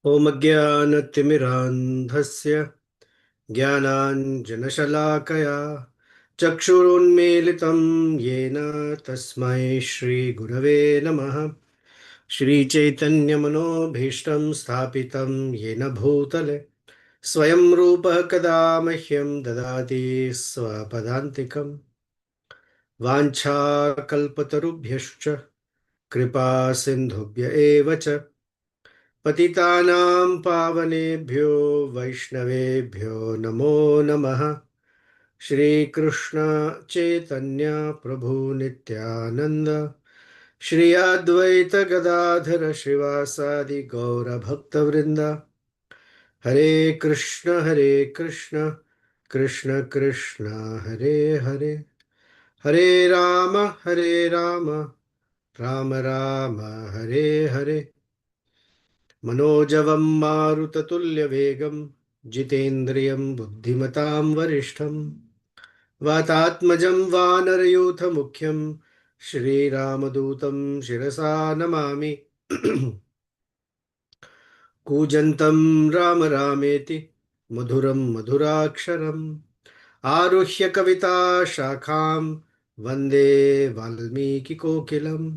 ॐ अज्ञानतिमिरान्धस्य ज्ञानाञ्जनशलाकया चक्षुरुन्मीलितं येन तस्मै श्रीगुरवे नमः। श्रीचैतन्यमनोभीष्टं स्थापितं येन भूतले स्वयं रूपः कदा मह्यं ददाति स्वपदान्तिकं। वाञ्छाकल्पतरुभ्यश्च कृपा सिन्धुभ्य एव च पतितानां पावनेभ्यो वैष्णवेभ्यो नमो नमः। श्रीकृष्ण चैतन्य प्रभु नित्यानंद श्री अद्वैत गदाधर श्रीवासादि गौर भक्तवृंद। हरे कृष्ण कृष्ण कृष्ण हरे हरे, हरे राम राम राम हरे हरे। मनोजवं मारुततुल्यवेगं जितेन्द्रियं बुद्धिमतां वरिष्ठं वातात्मजं वानरयूथमुख्यं श्रीरामदूतं शिरसा नमामि। कूजन्तं राम रामेति मधुरं मधुराक्षरम् आरुह्य कविता शाखां वन्दे वाल्मीकिकोकिलम्।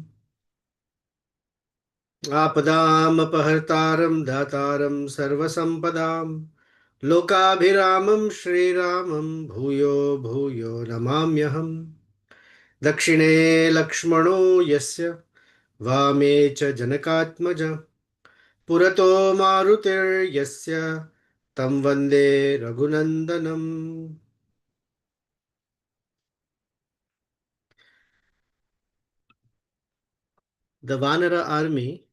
आपदामपहर्तारं दातारं सर्वसम्पदां लोकाभिरामं श्रीरामं भूयो भूयो नमाम्यहम्। दक्षिणे लक्ष्मणो यस्य वामे च जनकात्मज पुरतो मारुतिर्यस्य तं वन्दे रघुनन्दनम्। The Vanara army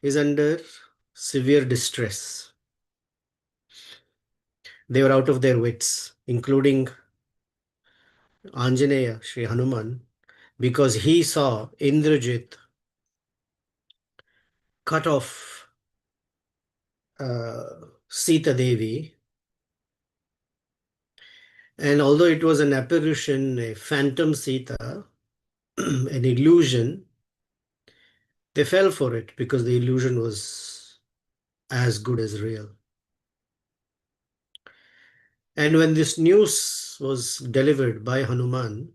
is under severe distress. They were out of their wits, including Anjaneya, Sri Hanuman, because he saw Indrajit cut off Sita Devi. And although it was an apparition, a phantom Sita, an illusion, they fell for it because the illusion was as good as real. And when this news was delivered by Hanuman,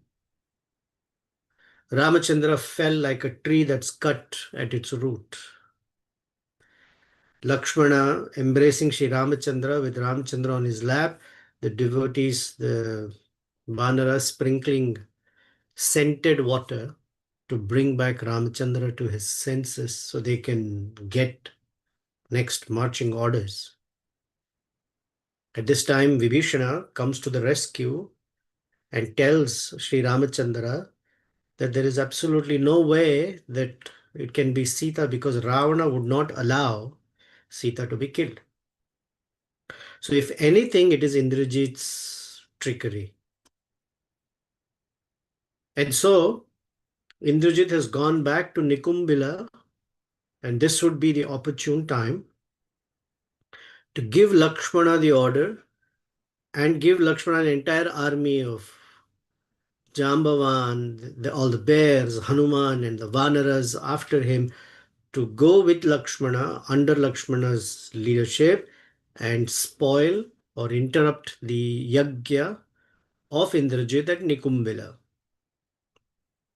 Ramachandra fell like a tree that's cut at its root. Lakshmana embracing Sri Ramachandra with Ramachandra on his lap, the devotees, the Vanara sprinkling scented water to bring back Ramachandra to his senses so they can get next marching orders. At this time, Vibhishana comes to the rescue and tells Sri Ramachandra that there is absolutely no way that it can be Sita because Ravana would not allow Sita to be killed. So if anything, it is Indrajit's trickery. And so Indrajit has gone back to Nikumbila, and this would be the opportune time to give Lakshmana the order and give Lakshmana an entire army of Jambavan, all the bears, Hanuman and the Vanaras after him to go with Lakshmana under Lakshmana's leadership and spoil or interrupt the Yagya of Indrajit at Nikumbila.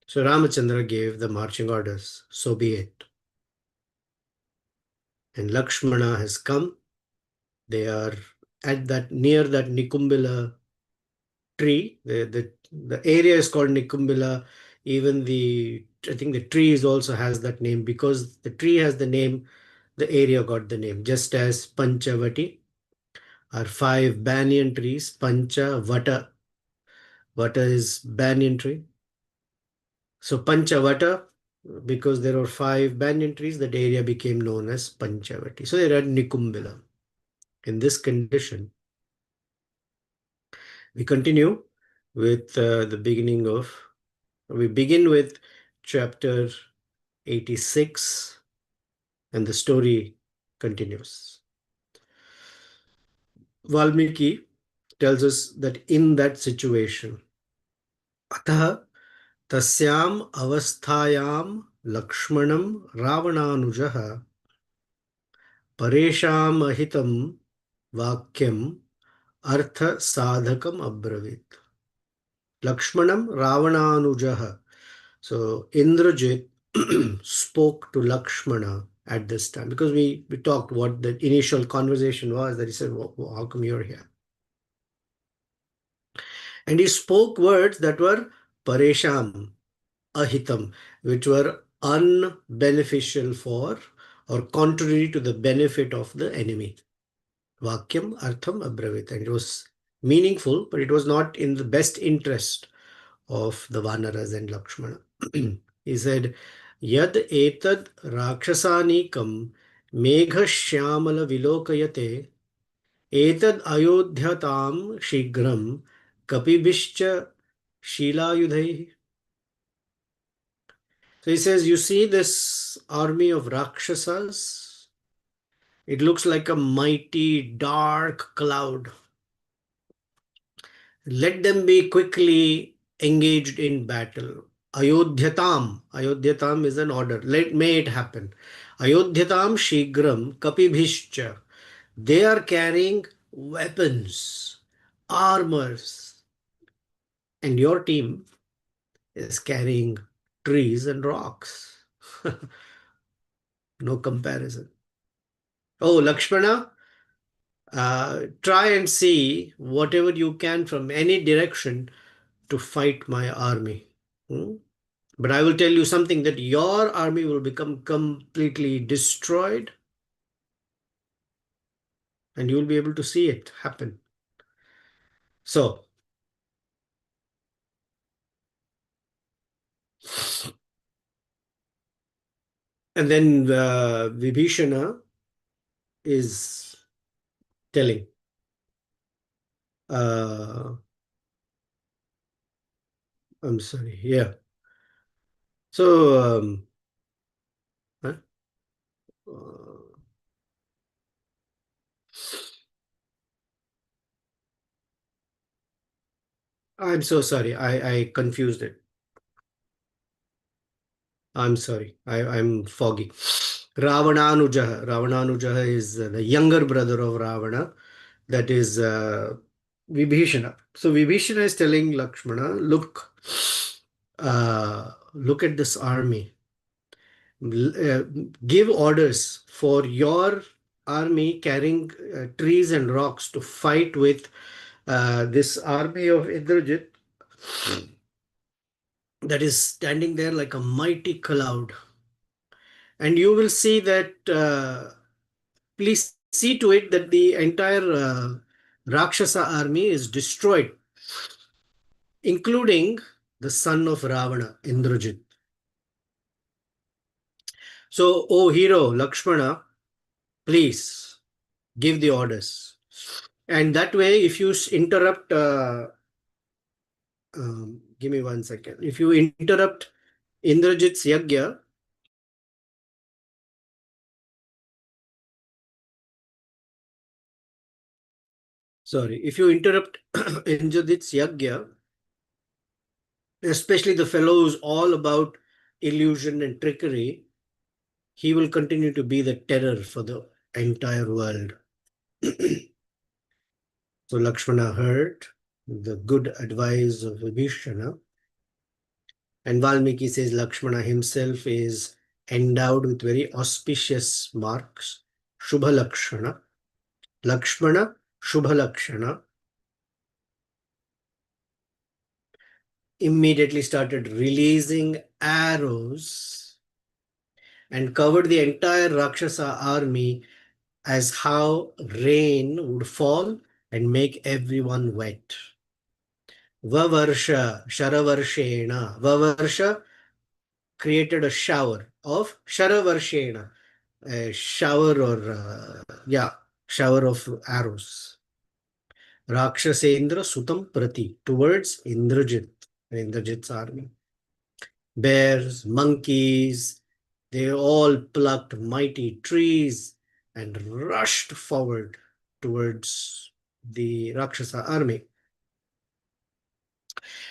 So Ramachandra gave the marching orders, so be it. And Lakshmana has come. They are at that near that Nikumbila tree. The area is called Nikumbila. Even I think the tree also has that name because the tree has the name, the area got the name. Just as Panchavati are 5 banyan trees, Pancha, Vata. Vata is banyan tree. So Panchavata, because there are 5 banyan trees, that area became known as Panchavati. So they're at Nikumbila. In this condition, we continue with we begin with chapter 86 and the story continues. Valmiki tells us that in that situation, Atah tasyam avasthayam Lakshmanam Ravananujah Paresham ahitam vakyam artha sadhakam abravit. Lakshmanam Ravananujaha. So Indrajit spoke to Lakshmana at this time because we talked what the initial conversation was that he said, How come you're here? And he spoke words that were Paresham, Ahitam, which were unbeneficial for or contrary to the benefit of the enemy. Vakyam Artham Abravit. And it was meaningful, but it was not in the best interest of the Vanaras and Lakshmana. He said, Yad etad rakshasanikam megha shyamala vilokayate etad ayodhyatam shigram kapibhischa shilayudhai. So he says, you see this army of Rakshasas? It looks like a mighty dark cloud. Let them be quickly engaged in battle. Ayodhyatam. Ayodhyatam is an order. May it happen. Ayodhyatam shigram kapibhischa. They are carrying weapons, armors, and your team is carrying trees and rocks. No comparison. Oh, Lakshmana, try and see whatever you can from any direction to fight my army. But I will tell you something that your army will become completely destroyed and you will be able to see it happen. So, and then Vibhishana is telling, I'm sorry, yeah. So, huh? I'm so sorry. I confused it. I'm sorry. I'm foggy. Ravananujaha. Ravananujaha is the younger brother of Ravana. That is Vibhishana. So Vibhishana is telling Lakshmana, look at this army. Give orders for your army carrying trees and rocks to fight with this army of Indrajit that is standing there like a mighty cloud. And you will see that, please see to it that the entire Rakshasa army is destroyed, including the son of Ravana, Indrajit. So, O hero, Lakshmana, please give the orders. And that way, if you interrupt, give me 1 second. If you interrupt Indrajit's yagya, if you interrupt Indrajit's yagya, especially the fellow who's all about illusion and trickery, he will continue to be the terror for the entire world. So Lakshmana heard the good advice of Vibhishana. And Valmiki says Lakshmana himself is endowed with very auspicious marks. Shubha Lakshana. Lakshmana, Shubha Lakshana. Immediately started releasing arrows and covered the entire Rakshasa army as how rain would fall and make everyone wet. Vavarsha, Sharavarshena. Vavarsha created a shower of Sharavarshena, a shower or, shower of arrows. Rakshasendra Sutam Prati, towards Indrajit, Indrajit's army. Bears, monkeys, they all plucked mighty trees and rushed forward towards the Rakshasa army.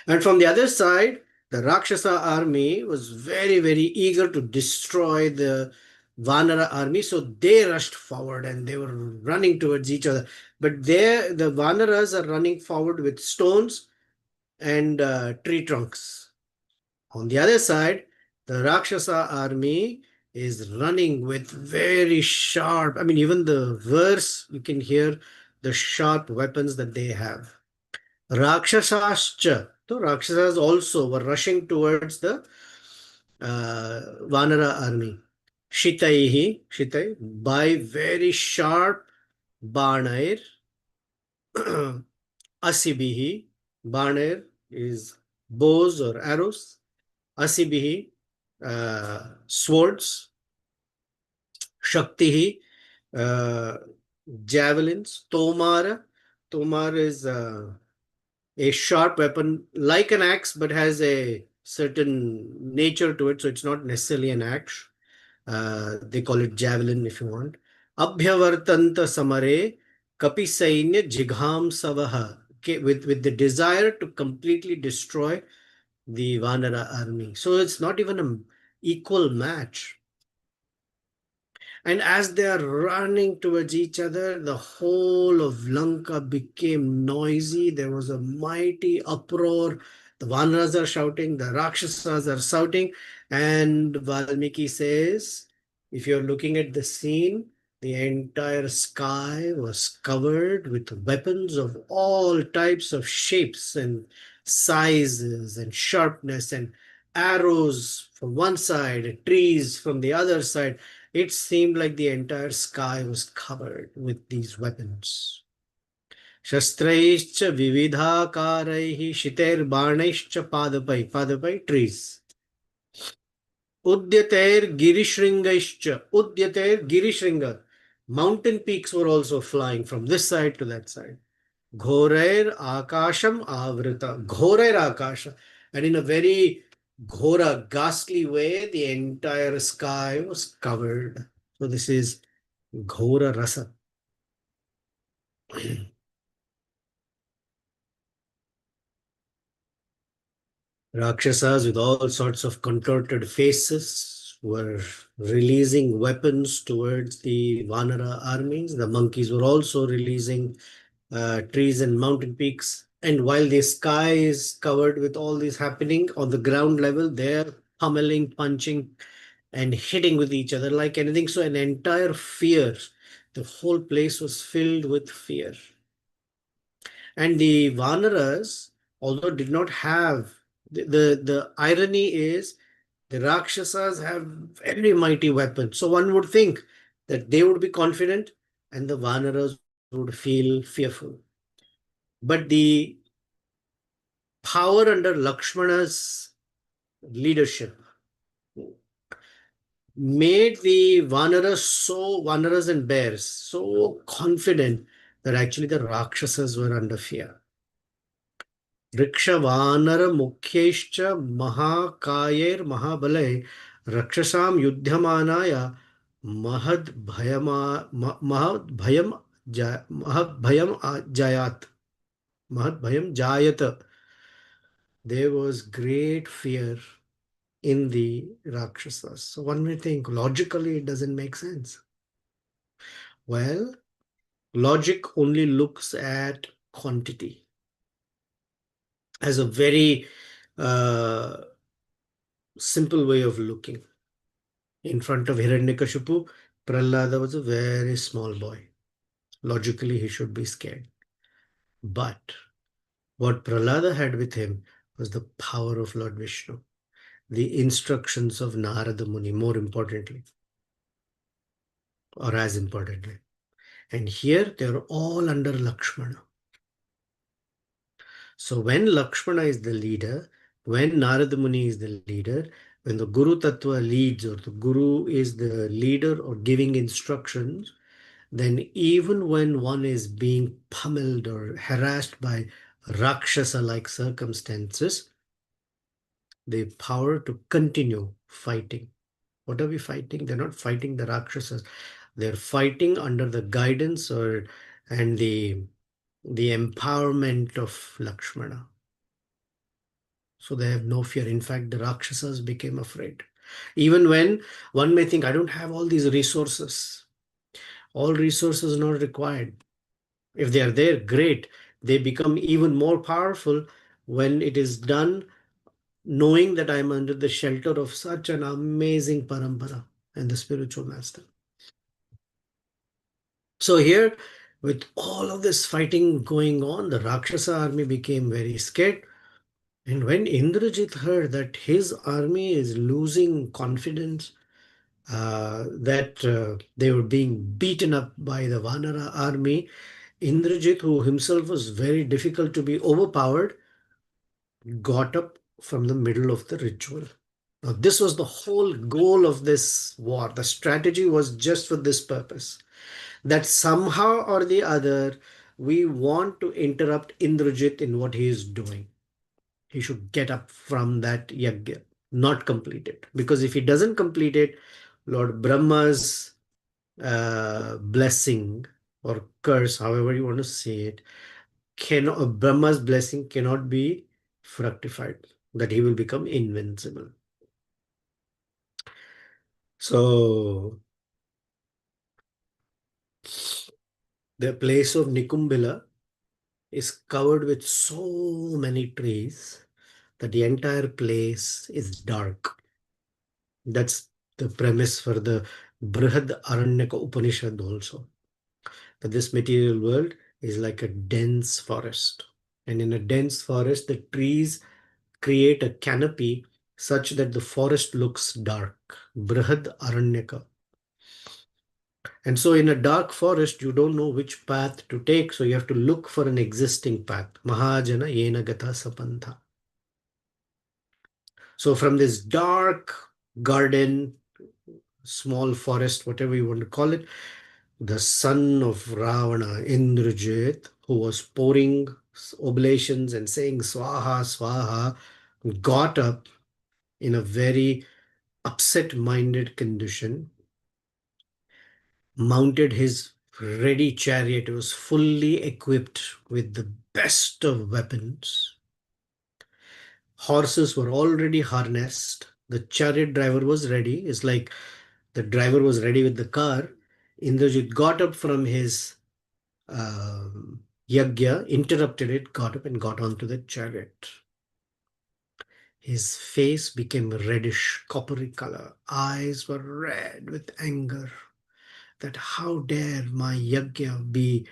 And from the other side, the Rakshasa army was very, very eager to destroy the Vanara army. So they rushed forward and they were running towards each other. But there, the Vanaras are running forward with stones and tree trunks. On the other side, the Rakshasa army is running with very sharp, I mean, even the verse, you can hear the sharp weapons that they have. Rakshasascha, so Rakshasas also were rushing towards the Vanara army. Shitai, by very sharp Banair, Asibihi, Banair is bows or arrows, Asibihi, swords, Shaktihi, uh, javelins, Tomara. Tomar is a sharp weapon like an axe, but has a certain nature to it, so it's not necessarily an axe. They call it javelin if you want. Abhyavartanta samare kapi sainya jigham savaha. Okay, with the desire to completely destroy the Vanara army. So it's not even an equal match. And as they are running towards each other, the whole of Lanka became noisy. There was a mighty uproar. The Vanaras are shouting, the Rakshasas are shouting. And Valmiki says, if you're looking at the scene, the entire sky was covered with weapons of all types of shapes and sizes and sharpness, and arrows from one side, trees from the other side. It seemed like the entire sky was covered with these weapons. Shastraischa vividhakaraihi shiter padapai. Padapai, trees. Udyater girishringa. Mountain peaks were also flying from this side to that side. Ghorair akasham avrita. Ghorair akasha. And in a very ghora, ghastly way, the entire sky was covered. So this is Ghora Rasa. Rakshasas with all sorts of contorted faces were releasing weapons towards the Vanara armies. The monkeys were also releasing trees and mountain peaks. And while the sky is covered with all this happening, on the ground level, they're pummeling, punching, and hitting with each other like anything. So an entire fear. The whole place was filled with fear. And the Vanaras, although did not have the irony is the Rakshasas have very mighty weapons. So one would think that they would be confident and the Vanaras would feel fearful. But the power under Lakshmana's leadership made the Vanaras and bears so confident that actually the Rakshasas were under fear. वृक्षवानर मुख्यैश्च महाकायैर महाबले रक्षसां युध्यमानाय महद्भयम जायत. There was great fear in the Rakshasas. So one may think logically it doesn't make sense. Well, logic only looks at quantity as a very simple way of looking. In front of Hiranyakashipu, Prahlada was a very small boy. Logically, he should be scared. But what Prahlada had with him was the power of Lord Vishnu, the instructions of Narada Muni, more importantly, or as importantly. And here they're all under Lakshmana. So when Lakshmana is the leader, when Narada Muni is the leader, when the Guru Tattva leads, or the Guru is the leader or giving instructions, then even when one is being pummeled or harassed by Rakshasa-like circumstances, the power to continue fighting. What are we fighting? They're not fighting the Rakshasas. They're fighting under the guidance and the empowerment of Lakshmana. So they have no fear. In fact, the Rakshasas became afraid. Even when one may think, I don't have all these resources. All resources are not required. If they are there, great. They become even more powerful when it is done knowing that I am under the shelter of such an amazing parampara and the spiritual master. So here, with all of this fighting going on, the Rakshasa army became very scared. And when Indrajit heard that his army is losing confidence, that they were being beaten up by the Vanara army, Indrajit, who himself was very difficult to be overpowered, got up from the middle of the ritual. Now, this was the whole goal of this war. The strategy was just for this purpose, that somehow or the other, we want to interrupt Indrajit in what he is doing. He should get up from that yajna, not complete it. Because if he doesn't complete it, Lord Brahma's blessing or curse, however you want to say it, Brahma's blessing cannot be fructified, that he will become invincible. So the place of Nikumbila is covered with so many trees that the entire place is dark. That's the premise for the Brihad Aranyaka Upanishad also. That this material world is like a dense forest. And in a dense forest, the trees create a canopy such that the forest looks dark. Brihad Aranyaka. And so in a dark forest, you don't know which path to take. So you have to look for an existing path. Mahajana yena gata sapantha. So from this dark garden, small forest, whatever you want to call it, the son of Ravana, Indrajit, who was pouring oblations and saying Swaha, Swaha, got up in a very upset-minded condition, mounted his ready chariot. It was fully equipped with the best of weapons. Horses were already harnessed. The chariot driver was ready. It's like the driver was ready with the car. Indrajit got up from his yagya, interrupted it, got up and got onto the chariot. His face became reddish, coppery color. Eyes were red with anger. That how dare my yagya be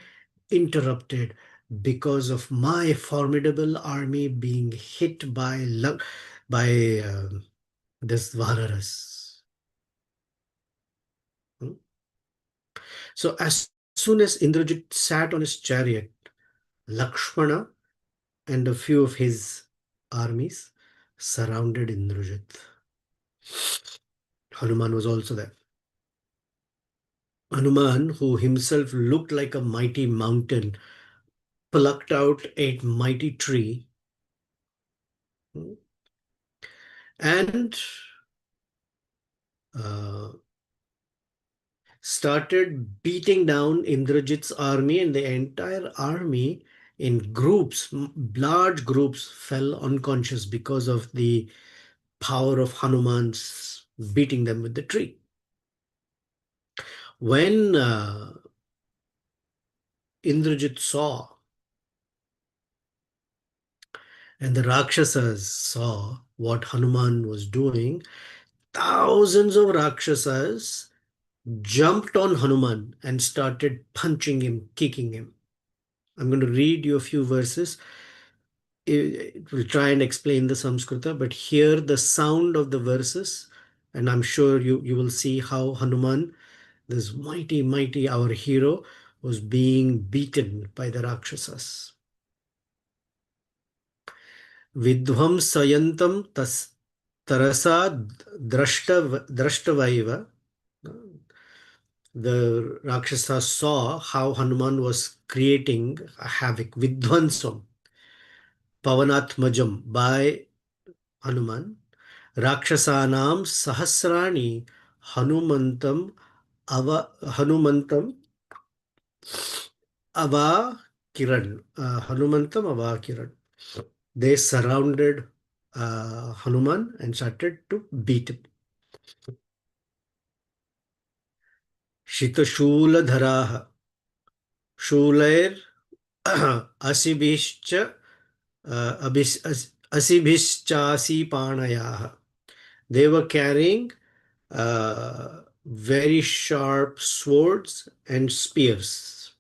interrupted because of my formidable army being hit by this Vanaras. Hmm? So as soon as Indrajit sat on his chariot, Lakshmana and a few of his armies surrounded Indrajit. Hanuman was also there. Hanuman, who himself looked like a mighty mountain, plucked out a mighty tree and uh, started beating down Indrajit's army, and the entire army in groups, large groups, fell unconscious because of the power of Hanuman's beating them with the tree. When Indrajit saw and the Rakshasas saw what Hanuman was doing, thousands of Rakshasas jumped on Hanuman and started punching him, kicking him. I'm going to read you a few verses. It will try and explain the Samskrita, but hear the sound of the verses, and I'm sure you will see how Hanuman, this mighty, our hero, was being beaten by the Rakshasas. Vidhvamsayantam tarasa drashtavaiva. The Rakshasa saw how Hanuman was creating a havoc. Vidhvansam, Pavanatmajam, by Hanuman. Rakshasanam Sahasrani Hanumantam Hanumantam Avakiran. Hanumantam Avakiran. They surrounded Hanuman and started to beat him. शितशूलधराः शूलैर् असिभिश्च असिभिश्चासीपाणयाः. They were carrying very sharp swords and spears.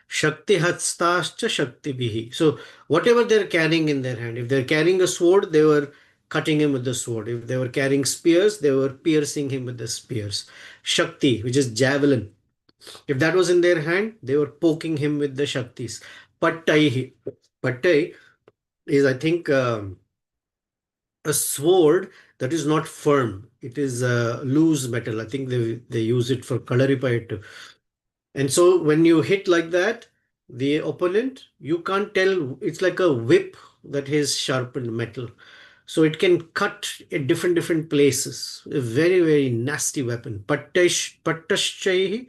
Shakti Hatstascha Shakti Bihi. So, whatever they're carrying in their hand, if they're carrying a sword, they were cutting him with the sword. If they were carrying spears, they were piercing him with the spears. Shakti, which is javelin. If that was in their hand, they were poking him with the Shaktis. Pattai. Pattai is, I think, a sword that is not firm. It is loose metal. I think they use it for kalaripayattu. And so when you hit like that, the opponent, you can't tell. It's like a whip that is sharpened metal. So it can cut at different places. A very, very nasty weapon. Pattashchaihi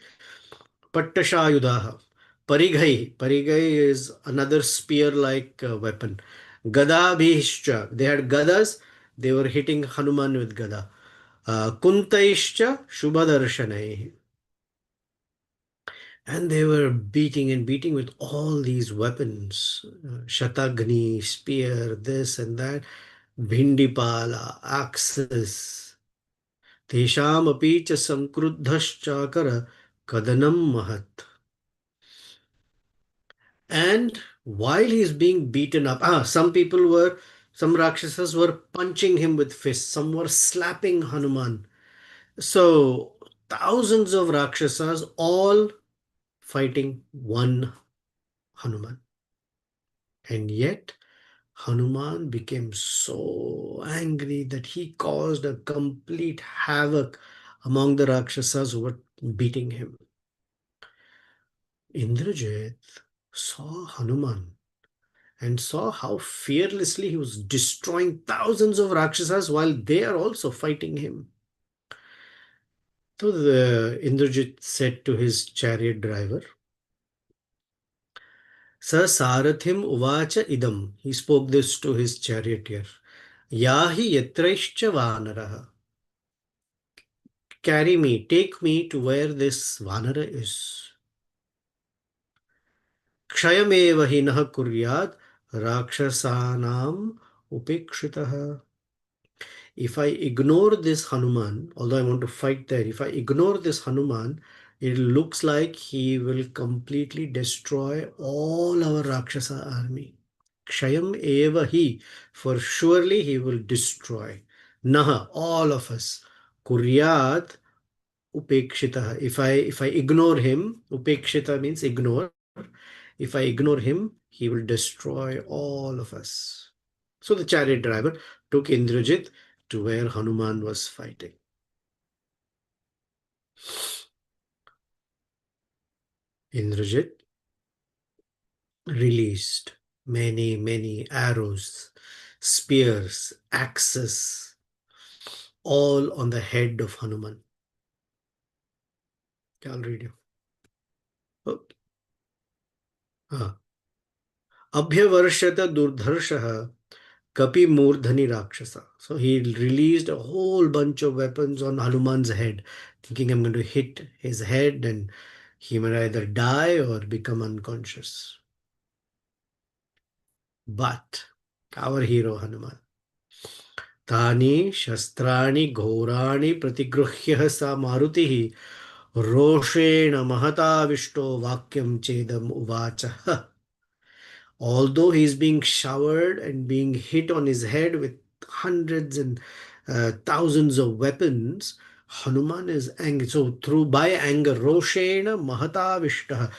Pattashayudaha. Parighai. Parighai is another spear-like weapon. Gadabhishcha. They had gadas. They were hitting Hanuman with gada. Kuntaishcha Shubhadarshanai. And they were beating and beating with all these weapons. Shatagni, spear, this and that. Bhindipala, axes. Tesham api cha samkruddhaschakara kadanam mahat. And while he's being beaten up, some Rakshasas were punching him with fists, some were slapping Hanuman. So, thousands of Rakshasas all fighting one Hanuman. And yet, Hanuman became so angry that he caused a complete havoc among the Rakshasas who were beating him. Indrajit saw Hanuman and saw how fearlessly he was destroying thousands of Rakshasas while they are also fighting him. So the Indrajit said to his chariot driver, Sa Sarathim Uvacha Idam. He spoke this to his charioteer. Yahi Yatraishcha Vanaraha. Carry me, take me to where this Vanara is. Kshayameva hinah kuryat Rakshasanam upekshitaha. If I ignore this Hanuman, although I want to fight there, if I ignore this Hanuman, it looks like he will completely destroy all our Rakshasa army. Kshayam eva hi, for surely he will destroy. Naha, all of us. Kuryat upekshita. If I ignore him, upekshita means ignore. If I ignore him, he will destroy all of us. So the chariot driver took Indrajit to where Hanuman was fighting. Indrajit released many arrows, spears, axes, all on the head of Hanuman. I'll read you. Oh. Abhyavarshata Durdharshaha Kapi Murdhani Rakshasa. So he released a whole bunch of weapons on Hanuman's head, thinking I'm going to hit his head and he may either die or become unconscious. But our hero Hanuman, Tani Shastrani Ghorani Pratigruhya Sa Marutihi Roshena Mahata Vishto Vakyam Chedam Uvacha. Although he's being showered and being hit on his head with hundreds and thousands of weapons, Hanuman is angry. So through by anger, Roshena Mahata Vishta,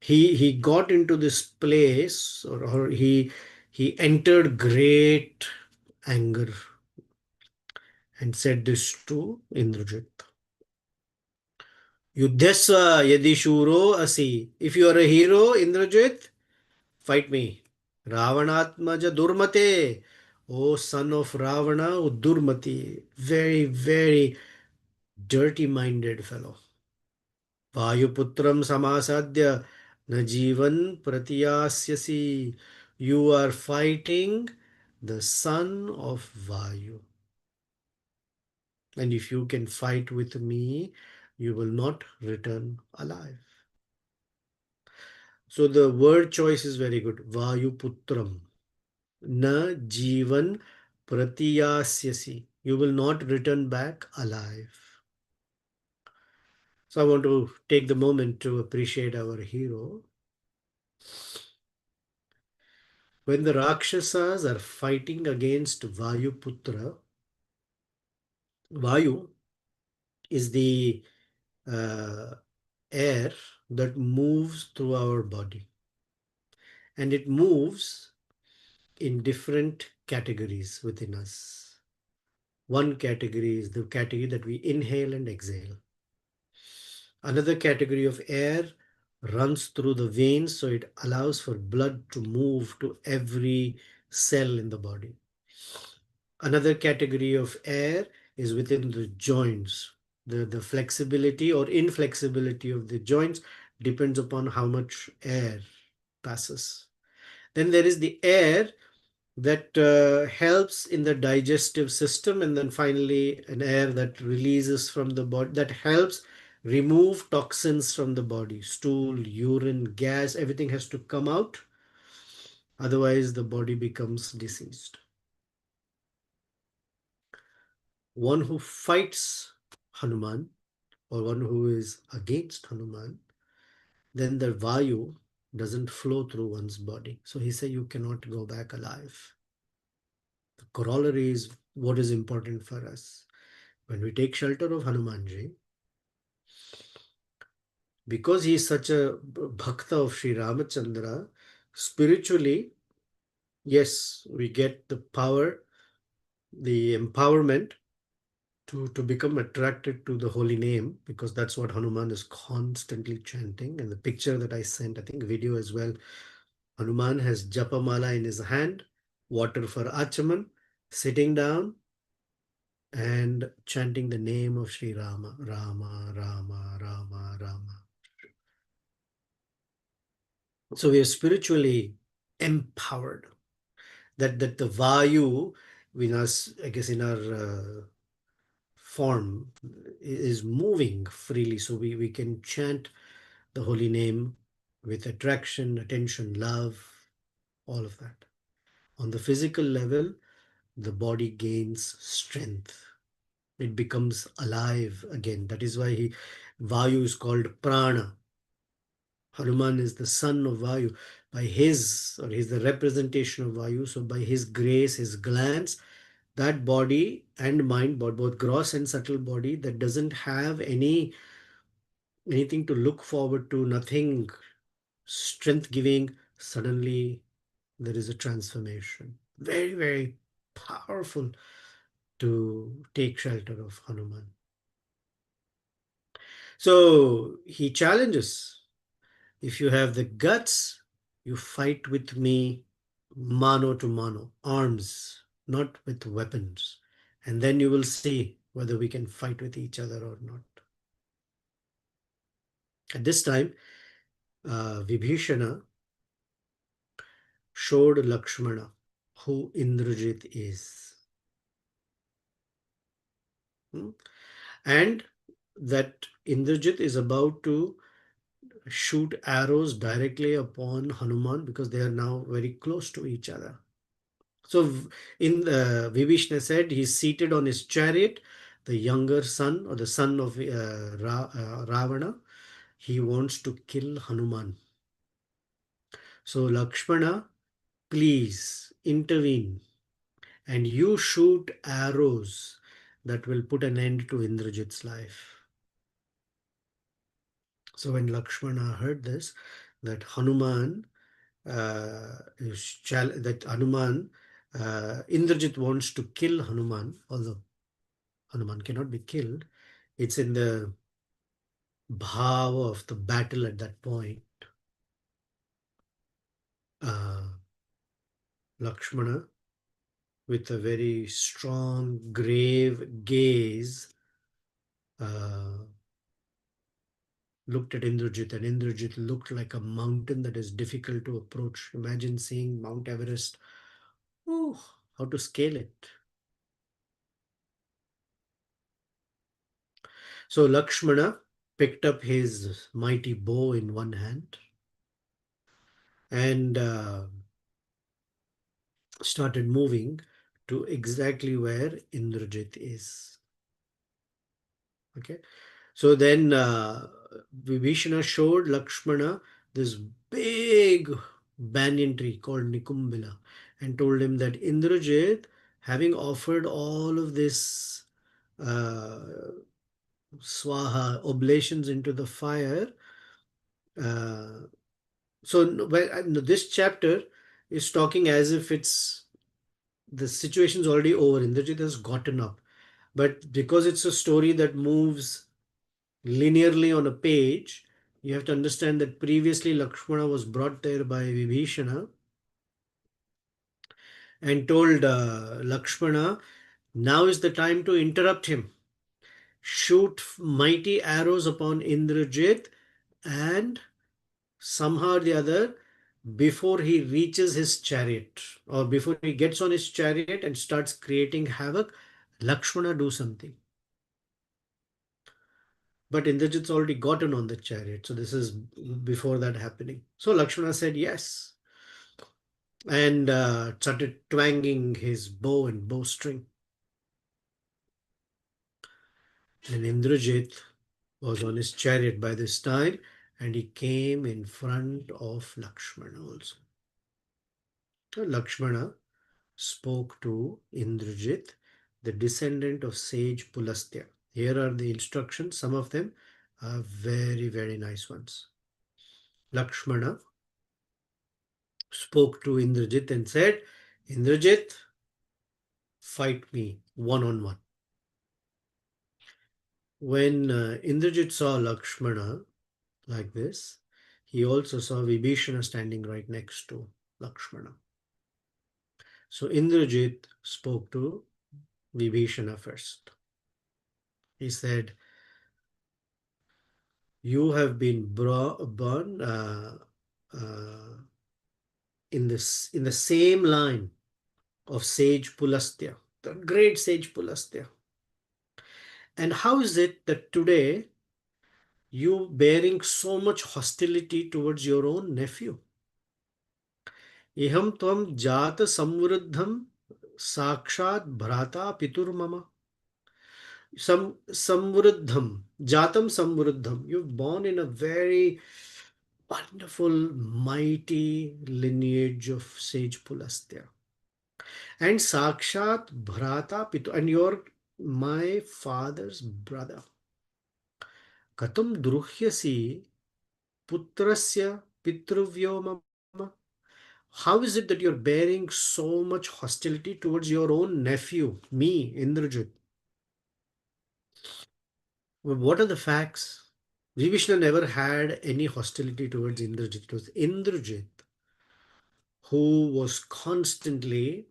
he got into this place, or he entered great anger and said this to Indrajit. Yudhyasva yadi shuro asi. If you are a hero, Indrajit, fight me. Ravanatmaja Durmate. O son of Ravana, O Durmati. Very, very dirty minded fellow. Vayuputram Samasadya Najivan Pratiyasyasi. You are fighting the son of Vayu. And if you can fight with me, you will not return alive. So the word choice is very good. Vayuputram. Na jivan pratiyasyasi. You will not return back alive. So I want to take the moment to appreciate our hero. When the Rakshasas are fighting against Vayuputra, Vayu is the uh, air that moves through our body. And it moves in different categories within us. One category is the category that we inhale and exhale. Another category of air runs through the veins, so it allows for blood to move to every cell in the body. Another category of air is within the joints. The flexibility or inflexibility of the joints depends upon how much air passes. Then there is the air that helps in the digestive system, and then finally an air that releases from the body that helps remove toxins from the body. Stool, urine, gas, everything has to come out, otherwise the body becomes diseased. One who fights Hanuman, or one who is against Hanuman, then the Vayu doesn't flow through one's body, so he said you cannot go back alive. The corollary is what is important for us. When we take shelter of Hanumanji, because he is such a bhakta of Sri Ramachandra, spiritually, yes, we get the power, the empowerment to become attracted to the holy name, because that's what Hanuman is constantly chanting. And the picture that I sent, I think video as well, Hanuman has Japamala in his hand, water for Achaman, sitting down and chanting the name of Sri Rama, Rama, Rama, Rama, Rama. So we are spiritually empowered. That the Vayu in us, I guess, in our form is moving freely. So we can chant the holy name with attraction, attention, love, all of that. On the physical level, the body gains strength. It becomes alive again. That is why Vayu is called Prana. Hanuman is the son of Vayu. By his, or he's the representation of Vayu. So by his grace, his glance, that body and mind, both gross and subtle body, that doesn't have anything to look forward to, nothing strength giving, suddenly there is a transformation. Very, very powerful to take shelter of Hanuman. So he challenges, if you have the guts, you fight with me mano to mano, arms, not with weapons. And then you will see whether we can fight with each other or not. At this time, Vibhishana showed Lakshmana who Indrajit is. And that Indrajit is about to shoot arrows directly upon Hanuman, because they are now very close to each other. So in Vibhishana said he's seated on his chariot, the younger son or the son of Ravana. He wants to kill Hanuman. So Lakshmana, please intervene and you shoot arrows that will put an end to Indrajit's life. So when Lakshmana heard this, that Hanuman that Hanuman, Indrajit wants to kill Hanuman, although Hanuman cannot be killed. It's in the bhav of the battle at that point. Lakshmana, with a very strong, grave gaze, looked at Indrajit, and Indrajit looked like a mountain that is difficult to approach. Imagine seeing Mount Everest. Oh, how to scale it? So Lakshmana picked up his mighty bow in one hand and started moving to exactly where Indrajit is. Okay. So then Vibhishana showed Lakshmana this big banyan tree called Nikumbila and told him that Indrajit, having offered all of this uh, swaha oblations into the fire, uh, this chapter is talking as if the situation's already over. Indrajit has gotten up. But because it's a story that moves linearly on a page, you have to understand that previously Lakshmana was brought there by Vibhishana and told Lakshmana, now is the time to interrupt him. Shoot mighty arrows upon Indrajit and somehow or the other, before he reaches his chariot or before he gets on his chariot and starts creating havoc, Lakshmana do something. But Indrajit's already gotten on the chariot. So this is before that happening. So Lakshmana said yes and started twanging his bow and bowstring. And Indrajit was on his chariot by this time and he came in front of Lakshmana also. So Lakshmana spoke to Indrajit, the descendant of sage Pulastya. Here are the instructions. Some of them are very, very nice ones. Lakshmana spoke to Indrajit and said, Indrajit, fight me one on one. When Indrajit saw Lakshmana like this, he also saw Vibhishana standing right next to Lakshmana. So Indrajit spoke to Vibhishana first. He said, you have been born in the same line of sage Pulastya, the great sage Pulastya. And how is it that today you bearing so much hostility towards your own nephew? Iham tvam jata samvruddham sakshat bhrata piturmama. Samvruddham, jatam samvruddham. You're born in a very wonderful, mighty lineage of sage Pulastya. And Sakshat Bhrata Pitu, and you're my father's brother. Katam druhyasi putrasya pitruvyo mama. How is it that you're bearing so much hostility towards your own nephew, me, Indrajit? Well, what are the facts? Vibhishana never had any hostility towards Indrajit. It was Indrajit who was constantly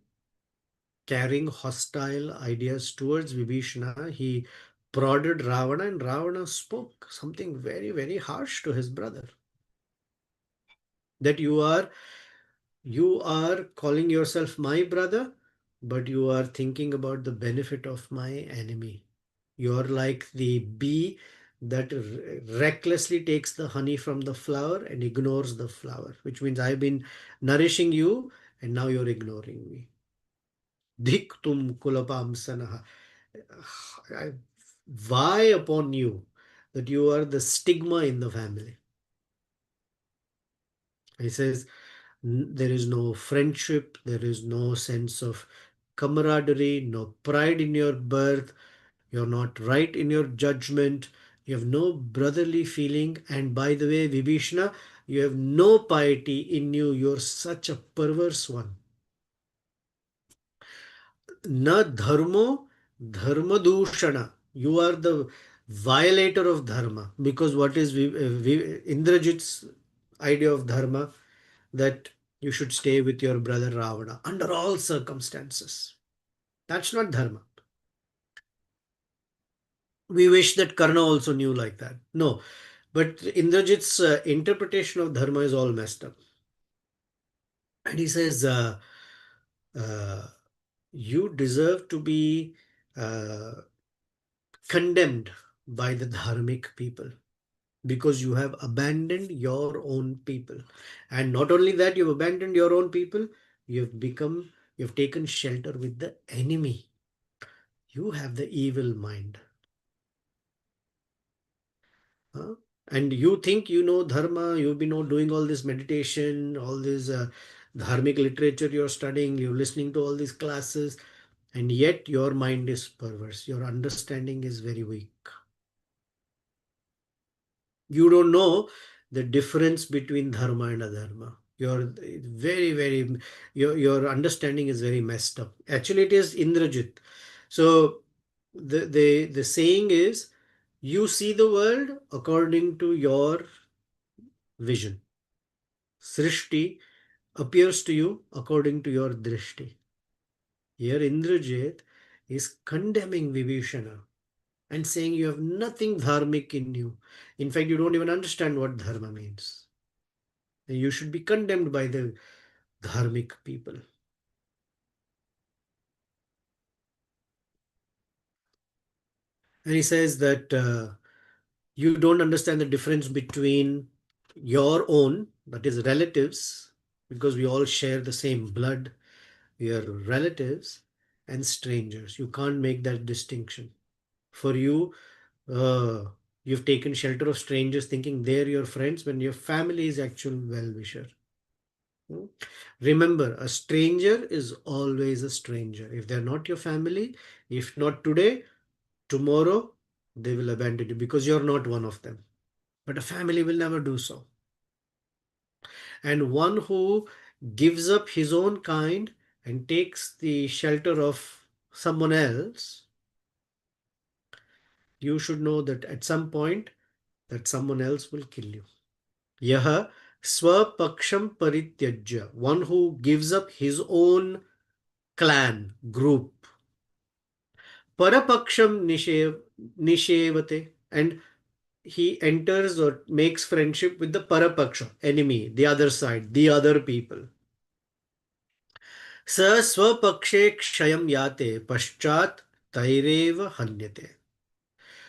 carrying hostile ideas towards Vibhishana. He prodded Ravana, and Ravana spoke something very, very harsh to his brother. That you are calling yourself my brother, but you are thinking about the benefit of my enemy. You're like the bee that recklessly takes the honey from the flower and ignores the flower, which means I've been nourishing you and now you're ignoring me. Diktum kulapamsanaha. I vie upon you that you are the stigma in the family. He says, there is no friendship, there is no sense of camaraderie, no pride in your birth, you're not right in your judgment, you have no brotherly feeling, and by the way, Vibhishana, you have no piety in you, you're such a perverse one. Na dharmo dharmadushana. You are the violator of dharma. Because what is Indrajit's idea of dharma? That you should stay with your brother Ravana under all circumstances. That's not dharma. We wish that Karna also knew like that. No. But Indrajit's interpretation of dharma is all messed up. And he says, uh, you deserve to be uh, condemned by the dharmic people, because you have abandoned your own people. And not only that, you've abandoned your own people, you've taken shelter with the enemy. You have the evil mind. Huh? And you think you know dharma, you've been doing all this meditation, all this dharmic literature you're studying, you're listening to all these classes, and yet your mind is perverse. Your understanding is very weak. You don't know the difference between dharma and adharma. You're your understanding is very messed up. Actually, it is Indrajit. So the saying is, you see the world according to your vision. Srishti appears to you according to your drishti. Here Indrajit is condemning Vibhishana and saying you have nothing dharmic in you. In fact, you don't even understand what dharma means. And you should be condemned by the dharmic people. And he says that you don't understand the difference between your own, that is relatives, because we all share the same blood, we are relatives, and strangers. You can't make that distinction. For you, uh, you've taken shelter of strangers thinking they're your friends when your family is actual well-wisher. Hmm? Remember, a stranger is always a stranger. If they're not your family, if not today, tomorrow they will abandon you because you're not one of them. But a family will never do so. And one who gives up his own kind and takes the shelter of someone else, you should know that at some point that someone else will kill you. Yaha swapaksham parityajya, one who gives up his own clan, group. Parapaksham nishevate, and he enters or makes friendship with the parapaksha, enemy, the other side, the other people. Sa swapakshe kshayam yate paschat taireva hanyate.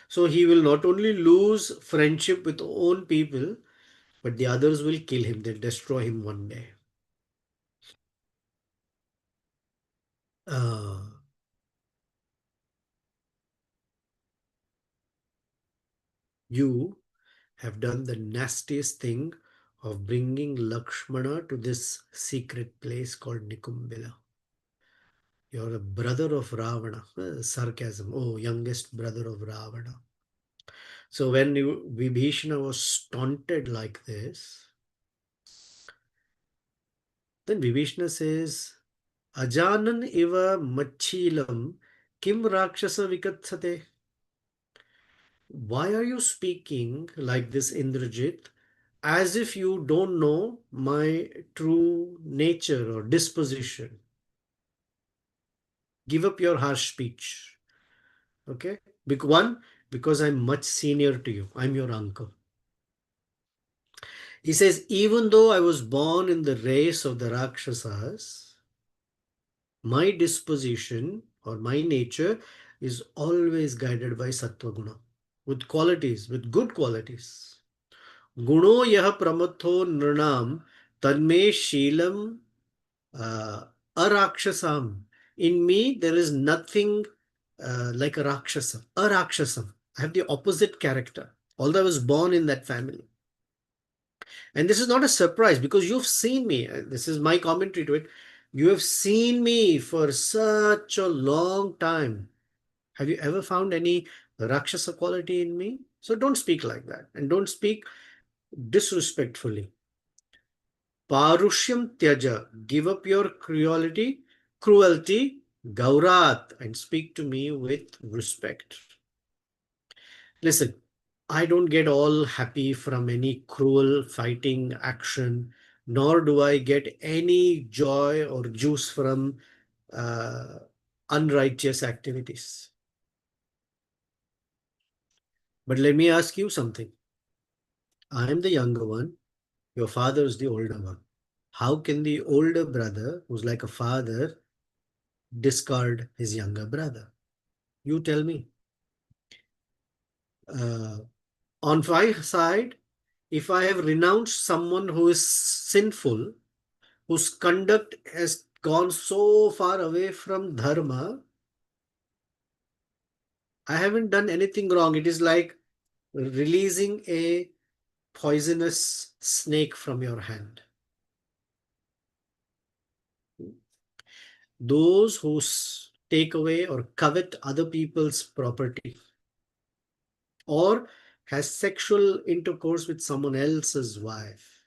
So he will not only lose friendship with own people, but the others will kill him. They'll destroy him one day. Uh, you have done the nastiest thing of bringing Lakshmana to this secret place called Nikumbila. You're a brother of Ravana. Sarcasm. Oh, youngest brother of Ravana. So when Vibhishana was taunted like this, then Vibhishana says, Ajanan iva machilam kim rakshasa vikatsate. Why are you speaking like this, Indrajit, as if you don't know my true nature or disposition? Give up your harsh speech. Okay? One, because I'm much senior to you. I'm your uncle. He says, even though I was born in the race of the Rakshasas, my disposition or my nature is always guided by Sattva Guna, with qualities, with good qualities. Guno yah pramatho nranam tanme shilam arakshasam. In me, there is nothing like a rakshasa, arakshasam. I have the opposite character, although I was born in that family. And this is not a surprise because you've seen me. This is my commentary to it. You have seen me for such a long time. Have you ever found any Rakshasa quality in me? So don't speak like that and don't speak disrespectfully. Parushyam tyaja, give up your cruelty, gaurat, and speak to me with respect. Listen, I don't get all happy from any cruel fighting action, nor do I get any joy or juice from uh, unrighteous activities. But let me ask you something. I am the younger one. Your father is the older one. How can the older brother, who's like a father, discard his younger brother? You tell me. Uh, on my side, if I have renounced someone who is sinful, whose conduct has gone so far away from dharma, I haven't done anything wrong. It is like releasing a poisonous snake from your hand. Those who take away or covet other people's property or has sexual intercourse with someone else's wife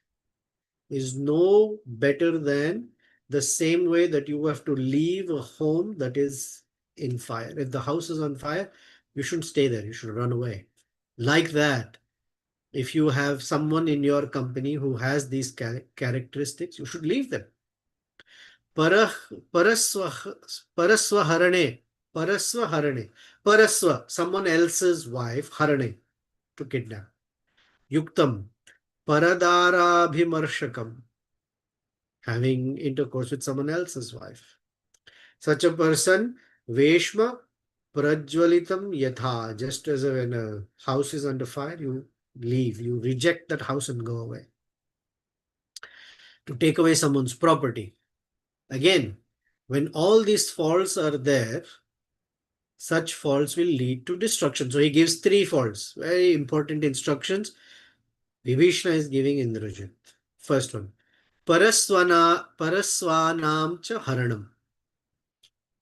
is no better than the same way that you have to leave a home that is in fire. If the house is on fire, you shouldn't stay there. You should run away. Like that, if you have someone in your company who has these characteristics, you should leave them. Parah, paraswa, paraswa harane, paraswa harane, paraswa, someone else's wife, harane, to kidnap. Yuktam, paradarabhimarshakam, having intercourse with someone else's wife. Such a person, Veshma Prajwalitam Yatha, just as when a house is under fire, you leave, you reject that house and go away. To take away someone's property. Again, when all these faults are there, such faults will lead to destruction. So he gives three faults, very important instructions. Vibhishana is giving Indrajit. First one, paraswanam cha haranam.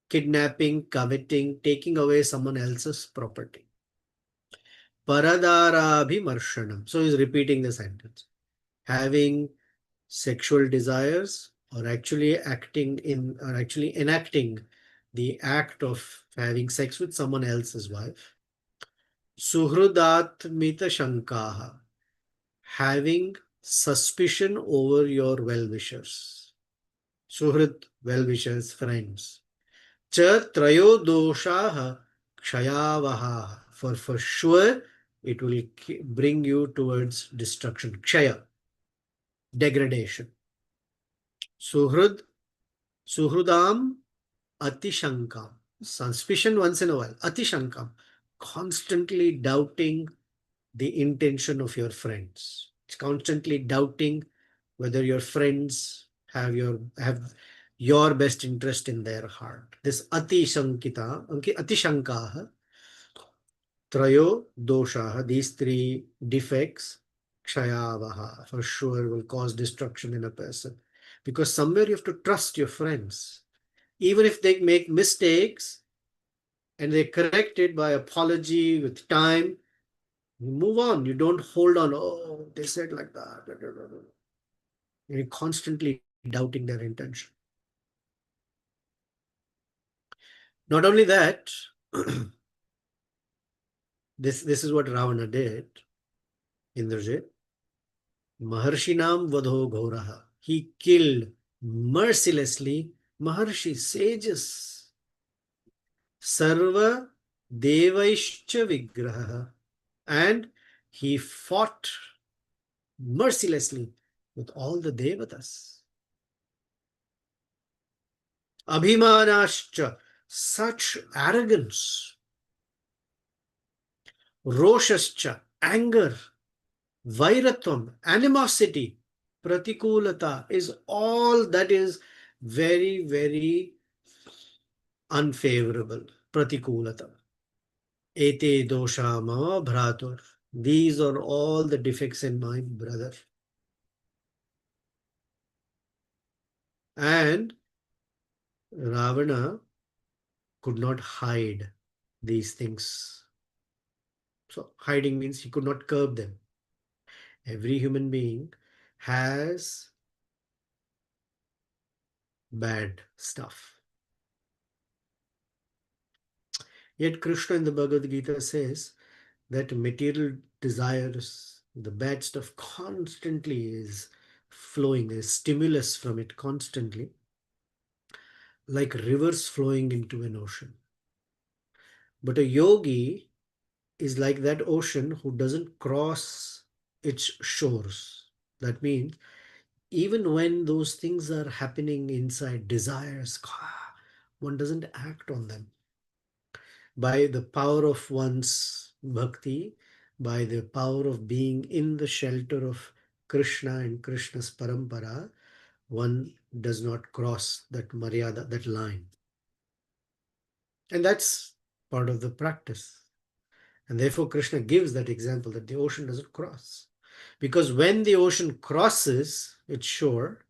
Kidnapping, coveting, taking away someone else's property. Paradarabhimarshanam. So he's repeating the sentence. Having sexual desires or actually enacting the act of having sex with someone else's wife. Suhrudatmita shankaha. Having suspicion over your well-wishers. Suhrit, well-wishers, friends. Cha trayo doshaha kshayavaha. For sure, it will bring you towards destruction. Kshaya, degradation. Suhrud, suhrudam atishankam. Suspicion once in a while. Atishankam. Constantly doubting the intention of your friends. It's constantly doubting whether your friends have your best interest in their heart. This atishankaha, trayo doshaha, these three defects, kshayavaha, for sure will cause destruction in a person. Because somewhere you have to trust your friends. Even if they make mistakes and they correct it by apology with time, you move on. You don't hold on. Oh, they said like that. You're constantly doubting their intention. Not only that, this is what Ravana did, Indrajit. Maharshinam vadho ghoraha. He killed mercilessly Maharshi, sages. Sarva devaishcha vigraha. And he fought mercilessly with all the devatas. Abhimanascha, such arrogance. Roshascha, anger. Vairatvam, animosity. Pratikulata is all that is very, very unfavorable. Pratikulata. Ete dosha mama bhratur. These are all the defects in my brother. And Ravana could not hide these things. So hiding means he could not curb them. Every human being has bad stuff. Yet Krishna in the Bhagavad Gita says that material desires, the bad stuff constantly is flowing, there's stimulus from it constantly, like rivers flowing into an ocean. But a yogi is like that ocean who doesn't cross its shores. That means even when those things are happening inside, desires, one doesn't act on them. By the power of one's bhakti, by the power of being in the shelter of Krishna and Krishna's parampara, one does not cross that maryada, that line. And that's part of the practice. And therefore, Krishna gives that example that the ocean doesn't cross. Because when the ocean crosses its shore,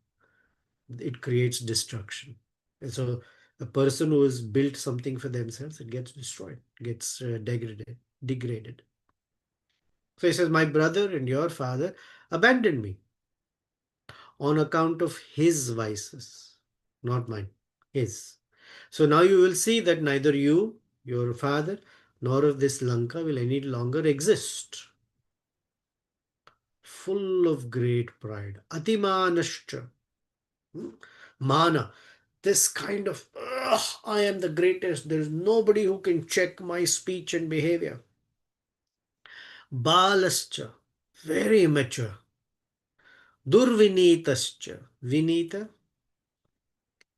it creates destruction. And so, a person who has built something for themselves, it gets destroyed, gets degraded. So he says, my brother and your father abandoned me on account of his vices, not mine, his. So now you will see that neither you, your father, nor of this Lanka will any longer exist. Full of great pride. Atimanascha. Mana. This kind of, I am the greatest. There is nobody who can check my speech and behavior. Balascha. Very immature. Durvinitascha. Vinita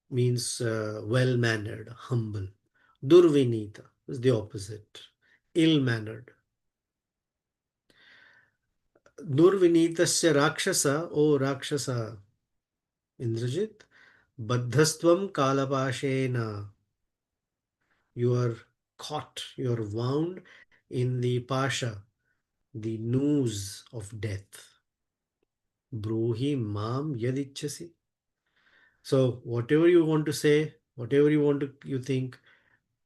means well-mannered, humble. Durvinita is the opposite. Ill-mannered. Durvinitasya Rakshasa, O Rakshasa Indrajit, Baddhastvam Kalapashena. You are caught, you are wound in the pasha, the noose of death. Bruhi mam yadichasi. So whatever you want to say, whatever you think,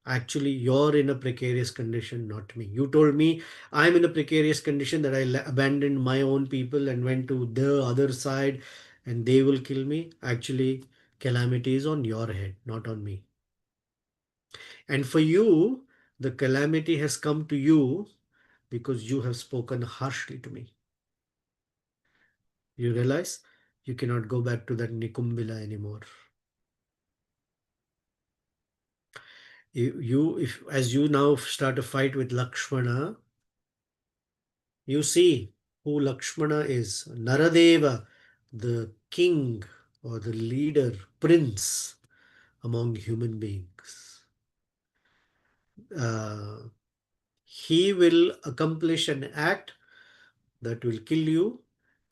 actually you're in a precarious condition, not me. You told me I'm in a precarious condition, that I abandoned my own people and went to the other side and they will kill me. Actually, calamity is on your head, not on me. And for you, the calamity has come to you because you have spoken harshly to me. You realize you cannot go back to that Nikumbila anymore. If as you now start a fight with Lakshmana, you see who Lakshmana is. Naradeva, the king or the leader, prince among human beings. Uh, he will accomplish an act that will kill you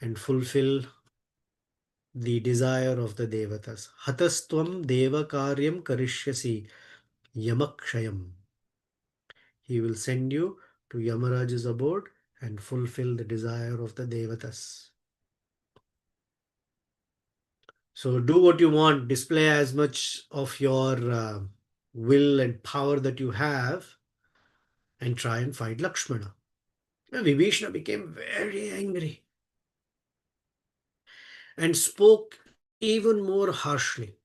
and fulfill the desire of the devatas. Hatastvam deva karyam karishyasi yamakshayam. He will send you to Yamaraj's abode and fulfill the desire of the devatas. So do what you want, display as much of your will and power that you have, and try and fight Lakshmana. And Vibhishana became very angry and spoke even more harshly,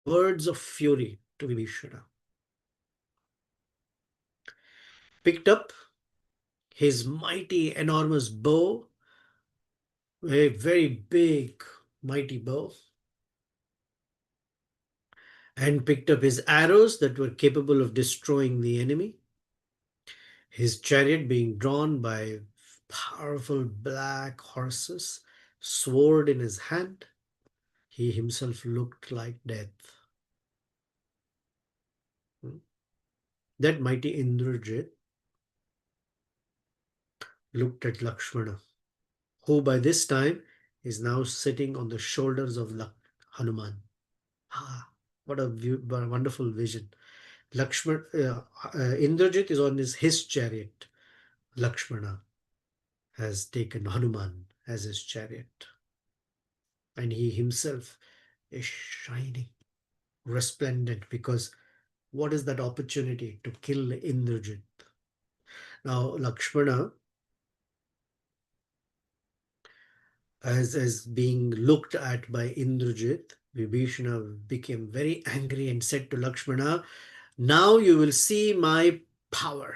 words of fury to Vibhishana. Picked up his mighty, enormous bow, a very big, mighty bow, and picked up his arrows that were capable of destroying the enemy. His chariot being drawn by powerful black horses, sword in his hand, he himself looked like death. That mighty Indrajit looked at Lakshmana, who by this time is now sitting on the shoulders of Hanuman. Ah, what a wonderful vision. Indrajit is on his chariot. Lakshmana has taken Hanuman as his chariot. And he himself is shining, resplendent, because what is that opportunity to kill Indrajit? Now, Lakshmana, as being looked at by Indrajit, Vibhishana became very angry and said to Lakshmana, now you will see my power.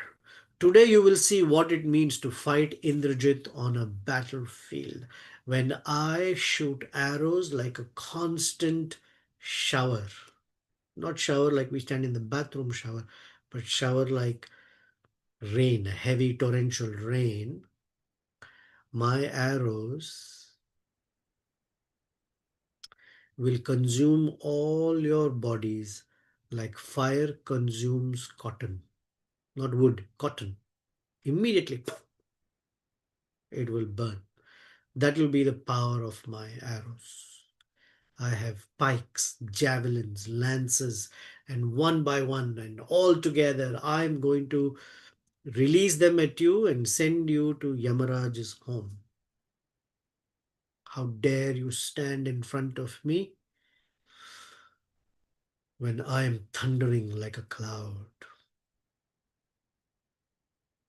Today you will see what it means to fight Indrajit on a battlefield, when I shoot arrows like a constant shower. Not shower like we stand in the bathroom shower, but shower like rain, heavy torrential rain. My arrows will consume all your bodies like fire consumes cotton. Not wood, cotton. Immediately, it will burn. That will be the power of my arrows. I have pikes, javelins, lances, and one by one and all together, I'm going to release them at you and send you to Yamaraj's home. How dare you stand in front of me when I am thundering like a cloud?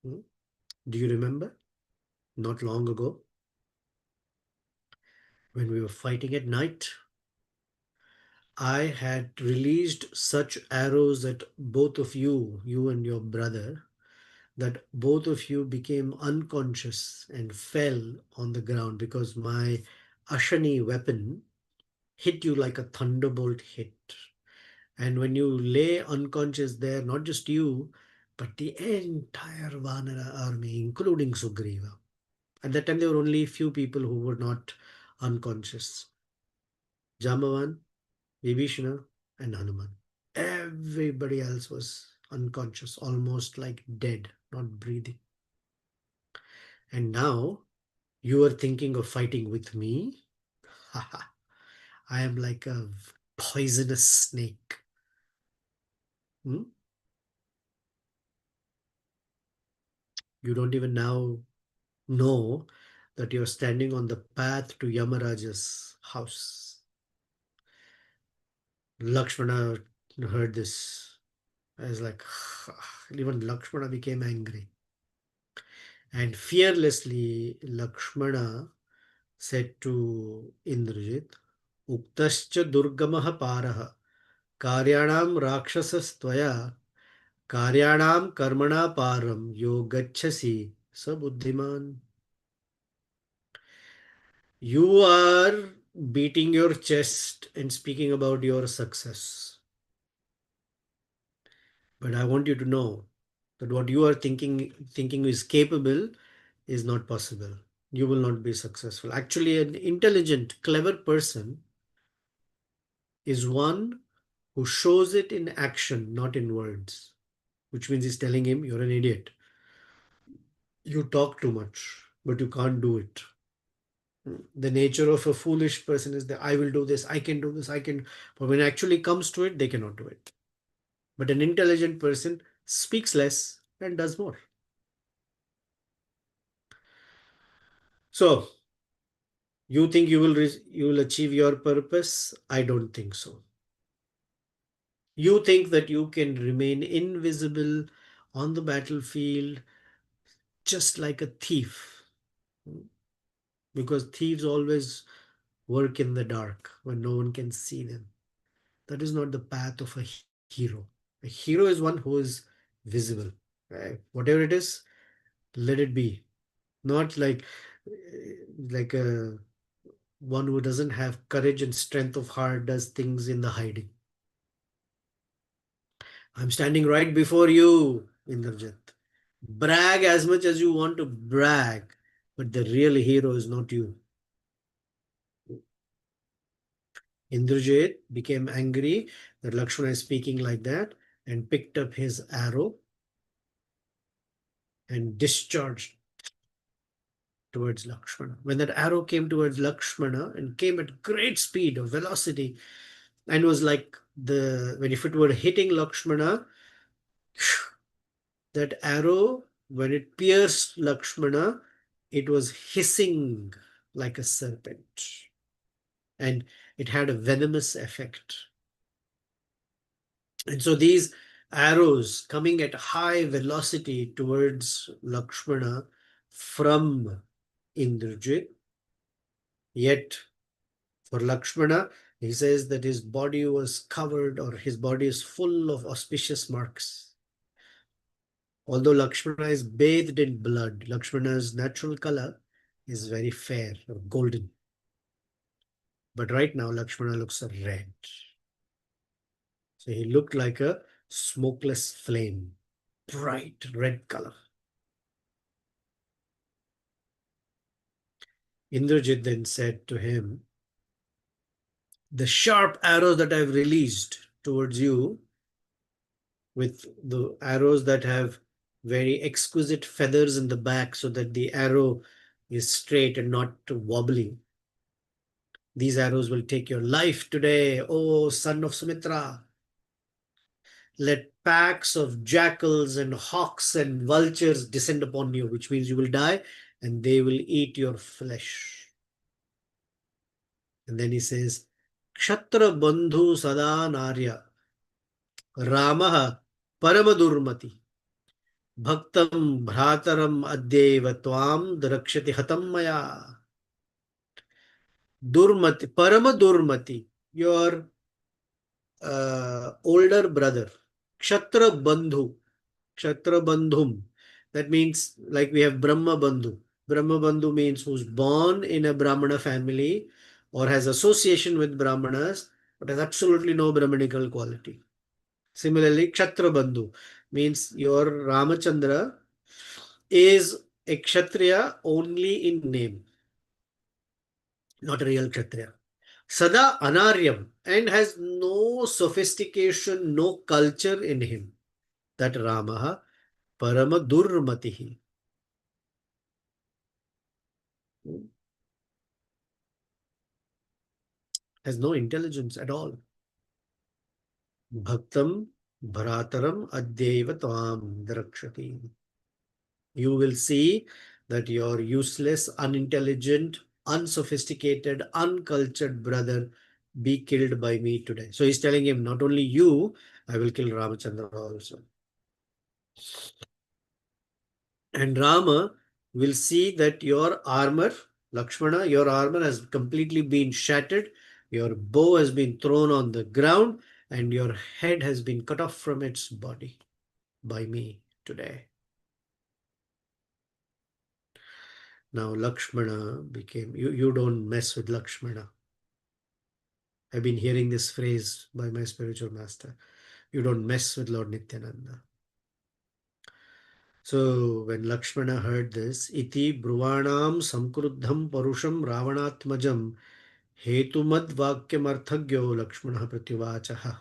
Hmm? Do you remember? Not long ago, when we were fighting at night, I had released such arrows at both of you, you and your brother, that both of you became unconscious and fell on the ground because my Ashani weapon hit you like a thunderbolt hit. And when you lay unconscious there, not just you, but the entire Vanara army, including Sugriva. At that time, there were only few people who were not unconscious. Jambavan, Vibhishana, and Hanuman. Everybody else was unconscious, almost like dead, not breathing. And now you are thinking of fighting with me? I am like a poisonous snake. Hmm? You don't even now know that you're standing on the path to Yamaraja's house. Lakshmana heard this. I was like, even Lakshmana became angry. And fearlessly, Lakshmana said to Indrajit, Uktascha durgamaha paraha karyanam rakshasastvaya karyanam karmana param yogachasi sabuddhiman. You are beating your chest and speaking about your success. But I want you to know that what you are thinking is capable is not possible. You will not be successful. Actually, an intelligent, clever person is one who shows it in action, not in words, which means he's telling him, you're an idiot. You talk too much, but you can't do it. The nature of a foolish person is that I will do this, I can do this, I can. But when it actually comes to it, they cannot do it. But an intelligent person speaks less and does more. So you think you will achieve your purpose? I don't think so. You think that you can remain invisible on the battlefield just like a thief, because thieves always work in the dark when no one can see them. That is not the path of a hero. A hero is one who is visible. Right? Whatever it is, let it be. Not like a one who doesn't have courage and strength of heart does things in the hiding. I'm standing right before you, Indrajit. Brag as much as you want to brag, but the real hero is not you. Indrajit became angry that Lakshmana is speaking like that and picked up his arrow and discharged towards Lakshmana. When that arrow came towards Lakshmana and came at great speed or velocity, and was like when if it were hitting Lakshmana, that arrow, when it pierced Lakshmana, it was hissing like a serpent. And it had a venomous effect. And so these arrows coming at high velocity towards Lakshmana from Indrajit, yet for Lakshmana, he says that his body was covered, or his body is full of auspicious marks. Although Lakshmana is bathed in blood, Lakshmana's natural color is very fair or golden. But right now, Lakshmana looks red. So he looked like a smokeless flame, bright red color. Indrajit then said to him, the sharp arrows that I've released towards you, with the arrows that have very exquisite feathers in the back so that the arrow is straight and not wobbling. These arrows will take your life today, O son of Sumitra. Let packs of jackals and hawks and vultures descend upon you, which means you will die and they will eat your flesh. And then he says, Kshatra Bandhu Sada Narya Ramaha Paramadurmati Bhaktam Bhrataram Adyeva Tvam Drakshati Hatam Maya. Durmati, Parama Durmati, your older brother, Kshatra Bandhu, Kshatra Bandhum. That means, like we have Brahma Bandhu. Brahma Bandhu means who's born in a Brahmana family or has association with Brahmanas, but has absolutely no Brahmanical quality. Similarly, Kshatra Bandhu means your Ramachandra is a Kshatriya only in name, not a real Kshatriya. Sada Anaryam, and has no sophistication, no culture in him. That Ramaha Parama Durmatihi. Has no intelligence at all. Bhaktam Bharataram Adyeva Tvam Drakshati. You will see that your useless, unintelligent, unsophisticated, uncultured brother be killed by me today. So he's telling him, not only you, I will kill Ramachandra also. And Rama will see that your armor, Lakshmana, your armor has completely been shattered, your bow has been thrown on the ground, and your head has been cut off from its body by me today. Now Lakshmana became, you don't mess with Lakshmana. I've been hearing this phrase by my spiritual master. You don't mess with Lord Nityananda. So when Lakshmana heard this, iti bruvanam samkruddham parusham ravanatmajam hetumad vakyamarthagyo Lakshmana pratyuvachaha.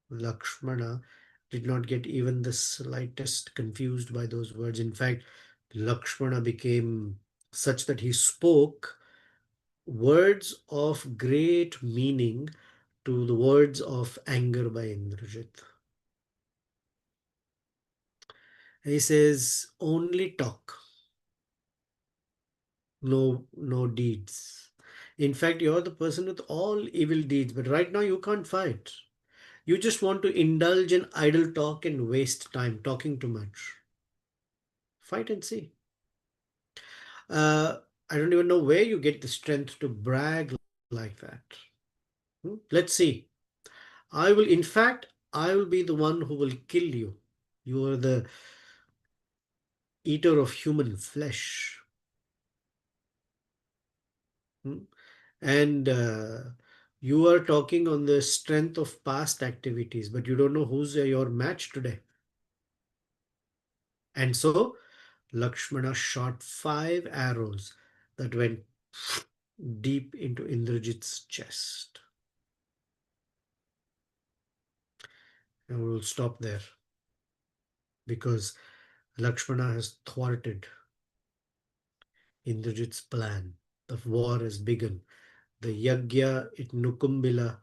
Lakshmana did not get even the slightest confused by those words. In fact, Lakshmana became such that he spoke words of great meaning to the words of anger by Indrajit. He says, only talk, no deeds. In fact, you're the person with all evil deeds, but right now you can't fight. You just want to indulge in idle talk and waste time talking too much. Fight and see. I don't even know where you get the strength to brag like that. Let's see. In fact, I will be the one who will kill you. You are the eater of human flesh. And you are talking on the strength of past activities, but you don't know who's your match today. And so Lakshmana shot 5 arrows that went deep into Indrajit's chest. And we'll stop there because Lakshmana has thwarted Indrajit's plan. The war has begun. The Yagya at Nukumbila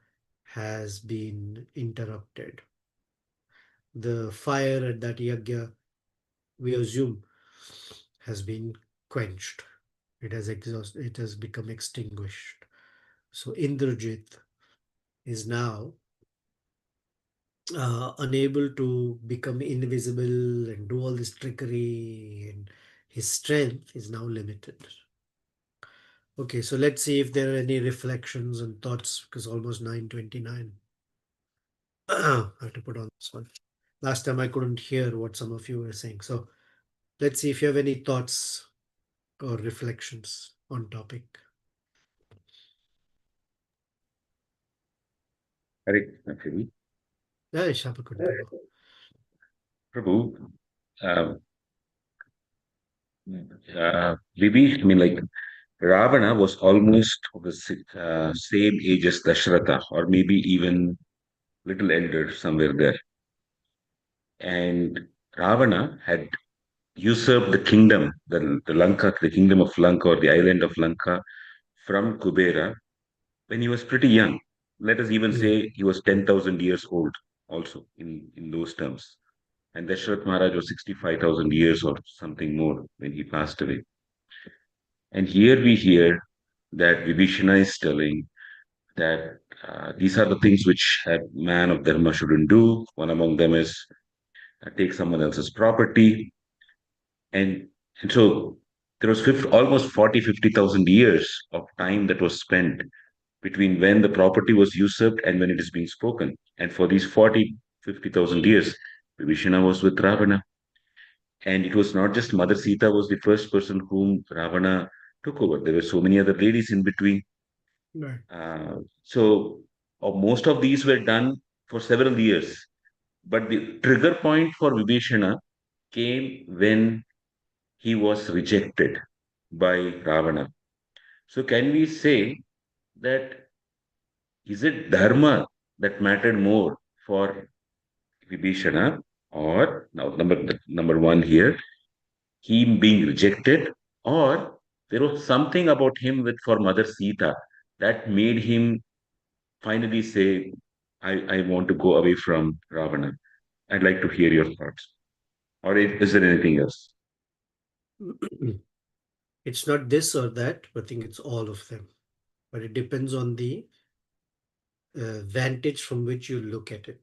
has been interrupted. The fire at that Yagya, we assume, has been quenched. It has become extinguished. So Indrajit is now unable to become invisible and do all this trickery, and his strength is now limited. Okay, so let's see if there are any reflections and thoughts, because almost 9:29. I have to put on this one. Last time I couldn't hear what some of you were saying. So let's see if you have any thoughts or reflections on topic. Hare Krishna, Prabhu. Jai Shapakun Prabhu. Prabhu, Vibhi, I mean, like Ravana was almost of the same age as Dashratha, or maybe even little elder somewhere there. And Ravana had usurped the kingdom, the Lanka, the kingdom of Lanka or the island of Lanka from Kubera when he was pretty young. Let us even Mm. say he was 10,000 years old, also in those terms. And Dashrath Maharaj was 65,000 years or something more when he passed away. And here we hear that Vibhishana is telling that these are the things which a man of Dharma shouldn't do. One among them is take someone else's property. And, and so there was almost 40, 50,000 years of time that was spent between when the property was usurped and when it is being spoken. And for these 40, 50,000 years, Vibhishana was with Ravana. And it was not just Mother Sita was the first person whom Ravana took over. There were so many other ladies in between. Right. So most of these were done for several years. But the trigger point for Vibhishana came when he was rejected by Ravana. So can we say that is it dharma that mattered more for Vibhishana, or now number one here, him being rejected, or there was something about him with for Mother Sita that made him finally say, I want to go away from Ravana. I'd like to hear your thoughts. Or is there anything else? It's not this or that, but I think it's all of them. But it depends on the vantage from which you look at it.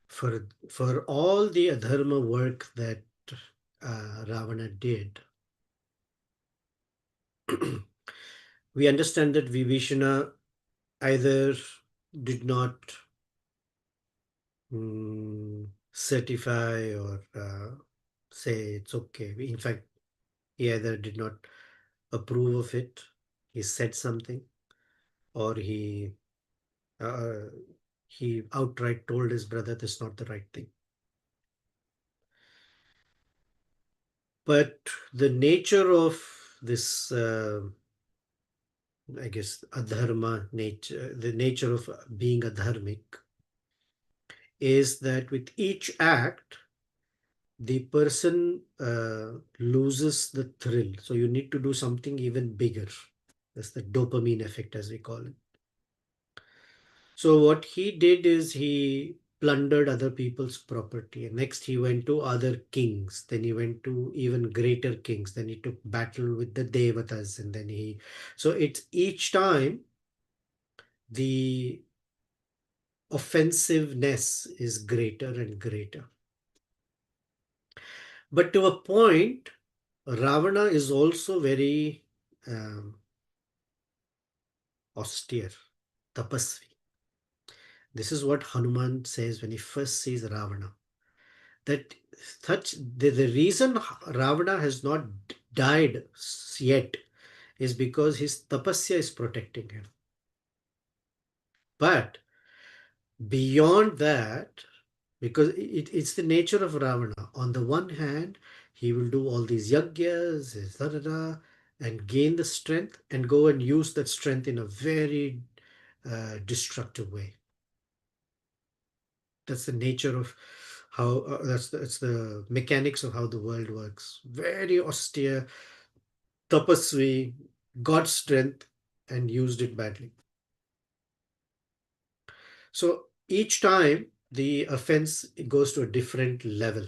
For all the adharma work that Ravana did, we understand that Vibhishana either did not certify or say it's okay. In fact, he either did not approve of it, he said something, or uh, he outright told his brother this is not the right thing. But the nature of this, I guess, adharma nature, the nature of being adharmic is that with each act, the person loses the thrill. So you need to do something even bigger. That's the dopamine effect, as we call it. So what he did is he plundered other people's property. And next he went to other kings. Then he went to even greater kings. Then he took battle with the devatas. And then so it's each time the offensiveness is greater and greater. But to a point, Ravana is also very um, austere, tapasvi. This is what Hanuman says when he first sees Ravana. That the reason Ravana has not died yet is because his tapasya is protecting him. But beyond that, because it's the nature of Ravana. On the one hand, he will do all these yagyas, and gain the strength and go and use that strength in a very destructive way. That's the nature of how that's the mechanics of how the world works. Very austere, tapasvi, got strength and used it badly. So each time the offense goes to a different level.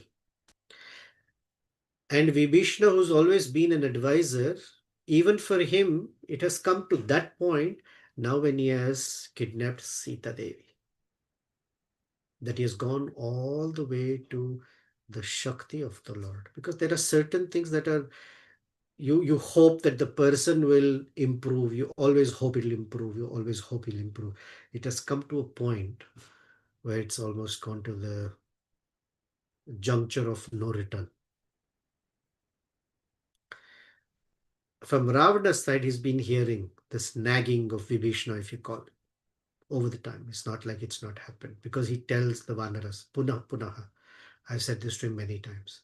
And Vibhishna, who's always been an advisor, even for him, it has come to that point now when he has kidnapped Sita Devi, that he has gone all the way to the Shakti of the Lord. Because there are certain things that are you hope that the person will improve. You always hope it'll improve. You always hope he'll improve. It has come to a point where it's almost gone to the juncture of no return. From Ravana's side, he's been hearing this nagging of Vibhishna, if you call it, over the time. It's not like it's not happened because he tells the Vanaras, Punah, Punaha. I've said this to him many times.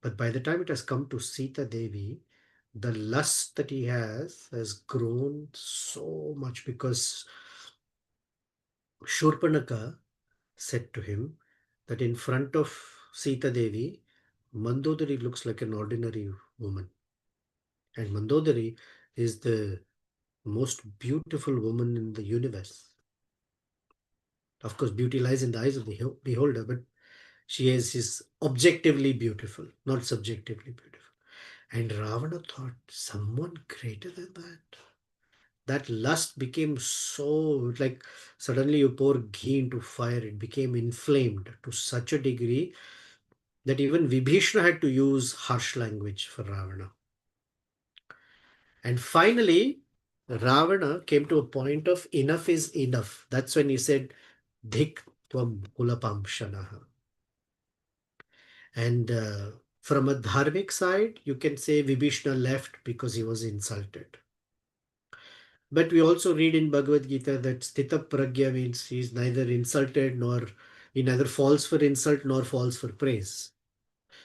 But by the time it has come to Sita Devi, the lust that he has grown so much because Shurpanaka said to him that in front of Sita Devi, Mandodari looks like an ordinary woman. And Mandodari is the most beautiful woman in the universe. Of course, beauty lies in the eyes of the beholder, but she is objectively beautiful, not subjectively beautiful. And Ravana thought, someone greater than that. That lust became so, like, suddenly you pour ghee into fire, it became inflamed to such a degree that even Vibhishna had to use harsh language for Ravana. And finally, Ravana came to a point of enough is enough. That's when he said, Dhik tvam kulapam shanaha. And from a dharmic side, you can say Vibhishna left because he was insulted. But we also read in Bhagavad Gita that Sthita Pragya means he is neither insulted nor he neither falls for insult nor falls for praise.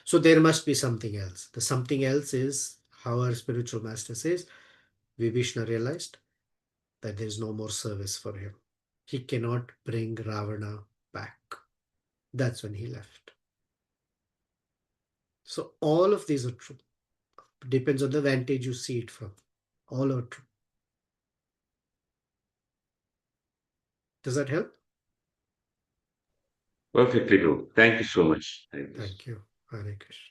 So there must be something else. The something else is how our spiritual master says, Vibhishna realized that there is no more service for him. He cannot bring Ravana back. That's when he left. So all of these are true. Depends on the vantage you see it from. All are true. Does that help? Perfectly, bro. Thank you so much. Thank you. Hare Krishna.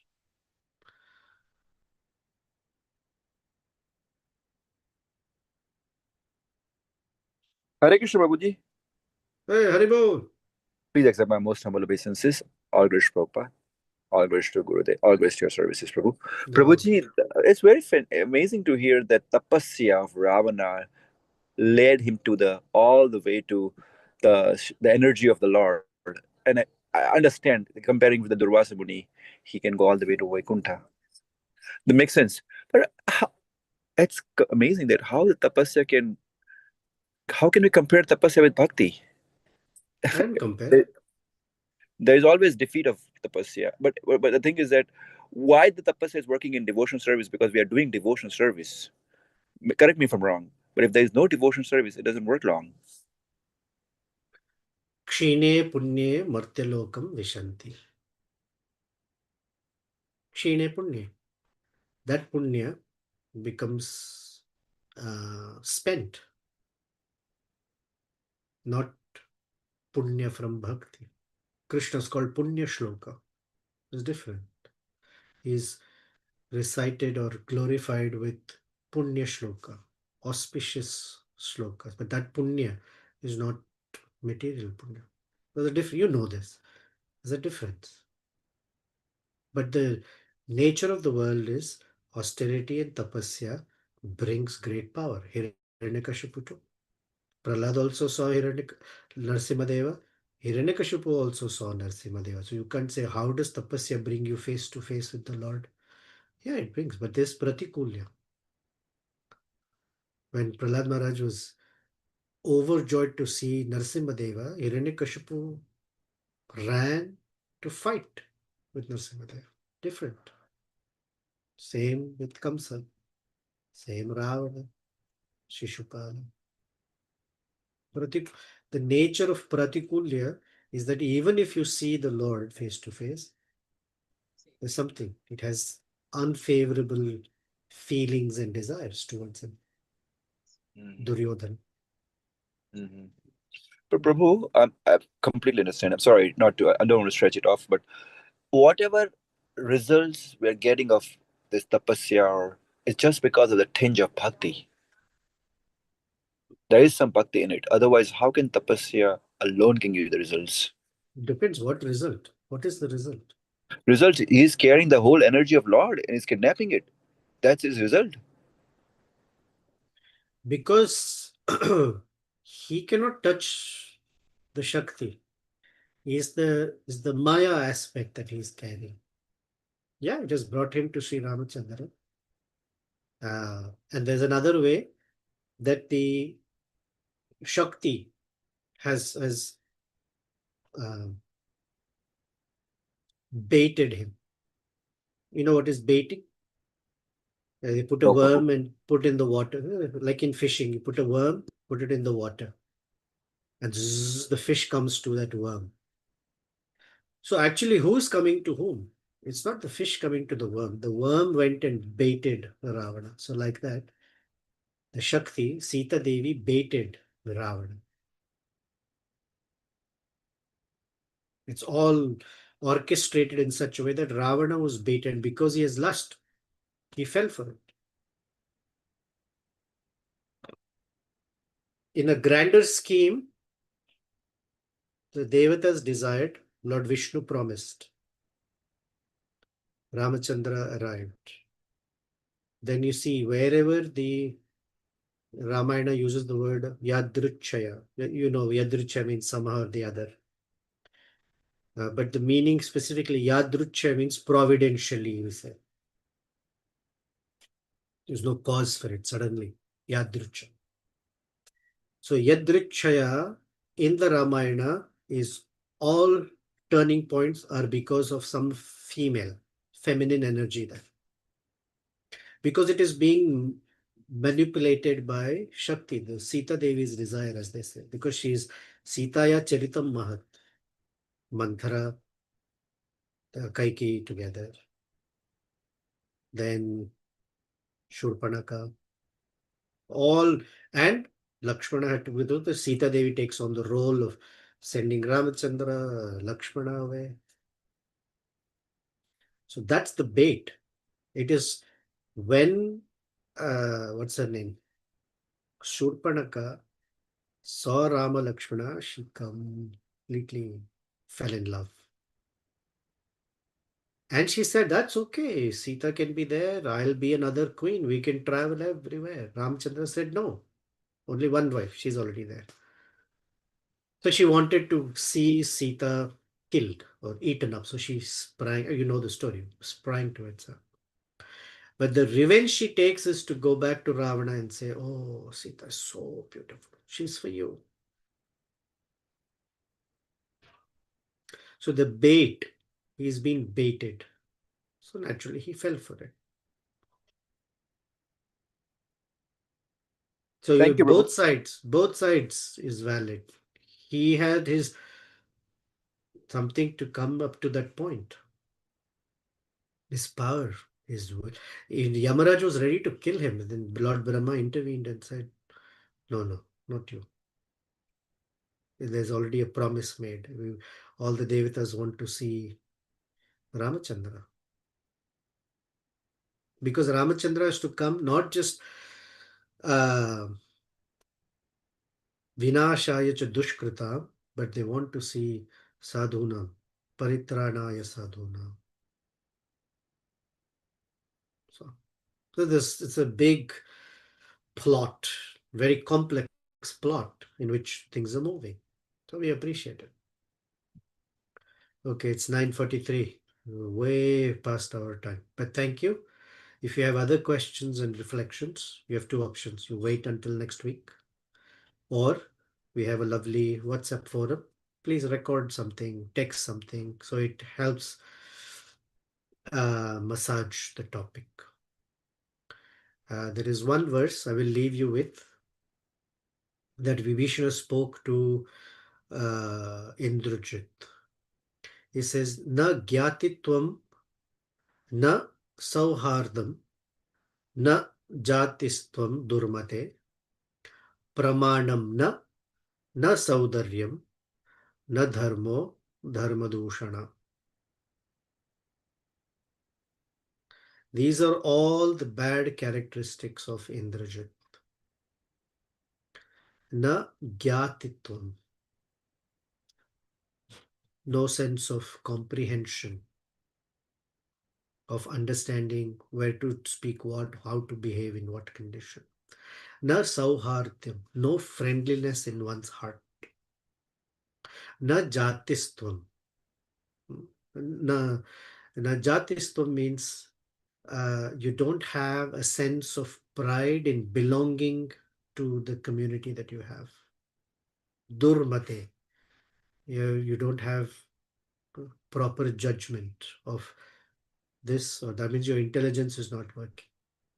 Hare Krishna Prabhuji. Hey, Haribol. Please accept my most humble obeisances. All grace to Prabhupada. All grace to Gurudev. All grace to your services, Prabhu. Prabhuji, it's very amazing to hear that tapasya of Ravana led him to all the way to the energy of the Lord. And I understand, comparing with the Durvasa Muni, he can go all the way to Vaikuntha. That makes sense. But it's amazing that how the tapasya how can we compare tapasya with bhakti? I didn't compare. There is always defeat of tapasya, but the thing is that why the tapasya is working in devotion service, because we are doing devotion service. Correct me if I'm wrong, but if there is no devotion service, it doesn't work long. Kshine punye martyalokam vishanti. Kshine punye. That punya becomes spent, not punya from bhakti. Krishna is called punya shloka. It's different. He's recited or glorified with punya shloka, auspicious shlokas. But that punya is not material punya. There's a difference. You know this. There's a difference. But the nature of the world is austerity and tapasya brings great power. Hiranyakashipu. Prahlad also saw Narsimadeva. Hiranyakashipu also saw Narsimadeva. So you can't say, how does tapasya bring you face to face with the Lord? Yeah, it brings, but there's pratikulya. When Prahlad Maharaj was overjoyed to see Narsimadeva, Hiranyakashipu ran to fight with Narsimadeva. Different. Same with Kamsa. Same Ravana, Shishupala. The nature of Pratikulya is that even if you see the Lord face to face, there's something. It has unfavorable feelings and desires towards him. Duryodhan. But Prabhu, I completely understand. I'm sorry, not to. I don't want to stretch it off, but whatever results we're getting of this tapasya, it's just because of the tinge of bhakti. There is some bhakti in it. Otherwise, how can tapasya alone can give you the results? Depends what result. What is the result? Result, he is carrying the whole energy of Lord and is kidnapping it. That's his result. Because he cannot touch the Shakti. Is the Maya aspect that he's carrying. Yeah, it has brought him to Sri Ramachandra. And there's another way that the Shakti has baited him. You know what is baiting? You put a No, Prabhu. worm and put in the water, like in fishing. You put a worm, put it in the water, and zzz, the fish comes to that worm. So actually, who's coming to whom? It's not the fish coming to the worm. The worm went and baited Ravana. So like that, the Shakti, Sita Devi, baited Ravana. It's all orchestrated in such a way that Ravana was baited because he has lust. He fell for it. In a grander scheme, the Devatas desired, Lord Vishnu promised. Ramachandra arrived. Then you see wherever the Ramayana uses the word Yadruchaya. You know, Yadruchaya means somehow or the other. But the meaning specifically, Yadruchaya means providentially, we say. There's no cause for it, suddenly. Yadruchaya. So Yadruchaya in the Ramayana is all turning points are because of some female, feminine energy there. Because it is being manipulated by Shakti, the Sita Devi's desire, as they say, because she is Sitaya Charitam Mahat, Manthara, Kaikeyi together, then Shurpanaka, all, and Lakshmana had to be the Sita Devi takes on the role of sending Ramachandra, Lakshmana away. So that's the bait. It is when, what's her name? Shurpanaka saw Rama Lakshmana, she completely fell in love. And she said, that's okay. Sita can be there. I'll be another queen. We can travel everywhere. Ramchandra said, no, only one wife. She's already there. So she wanted to see Sita killed or eaten up. So she sprang, you know the story, sprang towards her. But the revenge she takes is to go back to Ravana and say, oh, Sita is so beautiful. She's for you. So the bait, he's been baited. So naturally he fell for it. So Thank you, Prabhu. both sides is valid. He had his something to come up to that point. His power, his Yamaraj was ready to kill him. Then Lord Brahma intervened and said, no, not you. There's already a promise made. All the Devatas want to see Ramachandra. Because Ramachandra has to come not just Vinashaya cha dushkrita, but they want to see sadhuna, paritranaya sadhuna. So this it's a big plot, very complex plot in which things are moving. So we appreciate it. Okay, it's 9:43, way past our time. But thank you. If you have other questions and reflections, you have two options. You wait until next week, or we have a lovely WhatsApp forum. Please record something, text something, so it helps massage the topic. There is one verse I will leave you with that Vibhishana spoke to Indrajit. He says, Na gyatitvam, na sauhardam, na jatistvam durmate, pramanam na saudaryam, na dharmo dharmadushana. These are all the bad characteristics of Indrajit. Na gyatitvam, no sense of comprehension, of understanding where to speak what, how to behave in what condition. Na sauhardhyam, no friendliness in one's heart. Na jatistvam. Na jatistvam means you don't have a sense of pride in belonging to the community that you have. Durmate. You don't have proper judgment of this, or that means your intelligence is not working.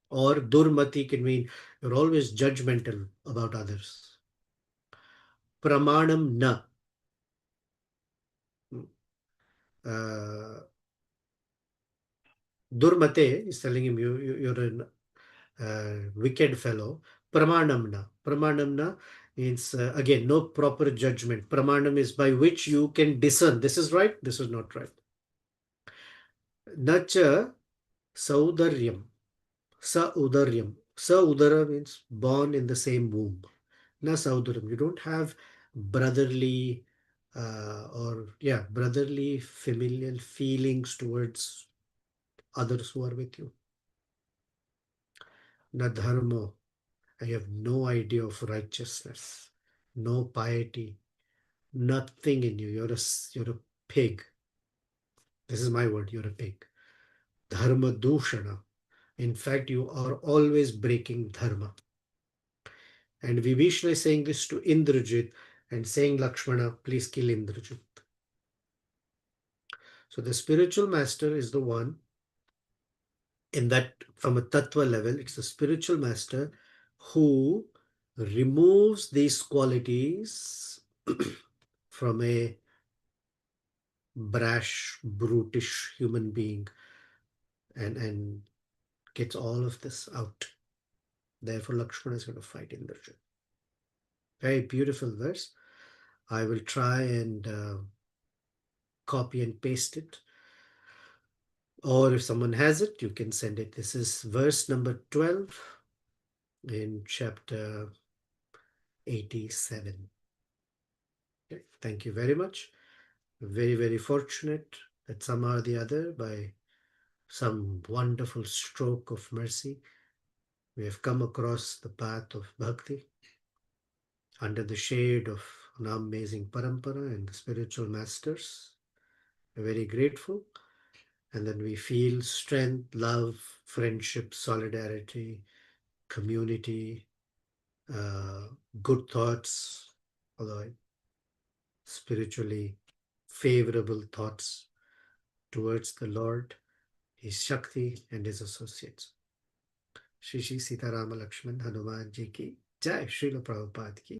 Or durmati can mean you're always judgmental about others. Pramanam na. Durmate is telling him, you're a wicked fellow. Pramanamna. Pramanamna means, again, no proper judgment. Pramanam is by which you can discern. This is right, this is not right. Nacha saudaryam. Sa-udaryam. Sa-udara means born in the same womb. Na saudaryam. You don't have brotherly brotherly familial feelings towards others who are with you. Na dharma. You have no idea of righteousness, no piety, nothing in you. You're a pig. This is my word. You're a pig. Dharma dushana. In fact, you are always breaking dharma. And Vibhishana is saying this to Indrajit and saying, Lakshmana, please kill Indrajit. So the spiritual master is the one in that, from a tattva level, it's the spiritual master who removes these qualities from a brash, brutish human being and gets all of this out. Therefore, Lakshmana is going to fight Indrajit. Very beautiful verse. I will try and copy and paste it. Or if someone has it, you can send it. This is verse number 12 in chapter 87. Okay. Thank you very much. Very, very fortunate that somehow or the other, by some wonderful stroke of mercy, we have come across the path of bhakti under the shade of an amazing parampara and the spiritual masters. We're very grateful. And then we feel strength, love, friendship, solidarity, community, good thoughts, although spiritually favorable thoughts towards the Lord, His Shakti, and His associates. Shri Sri Sita Rama Lakshman Hanuman Ji ki Jai. Srila Prabhupada ki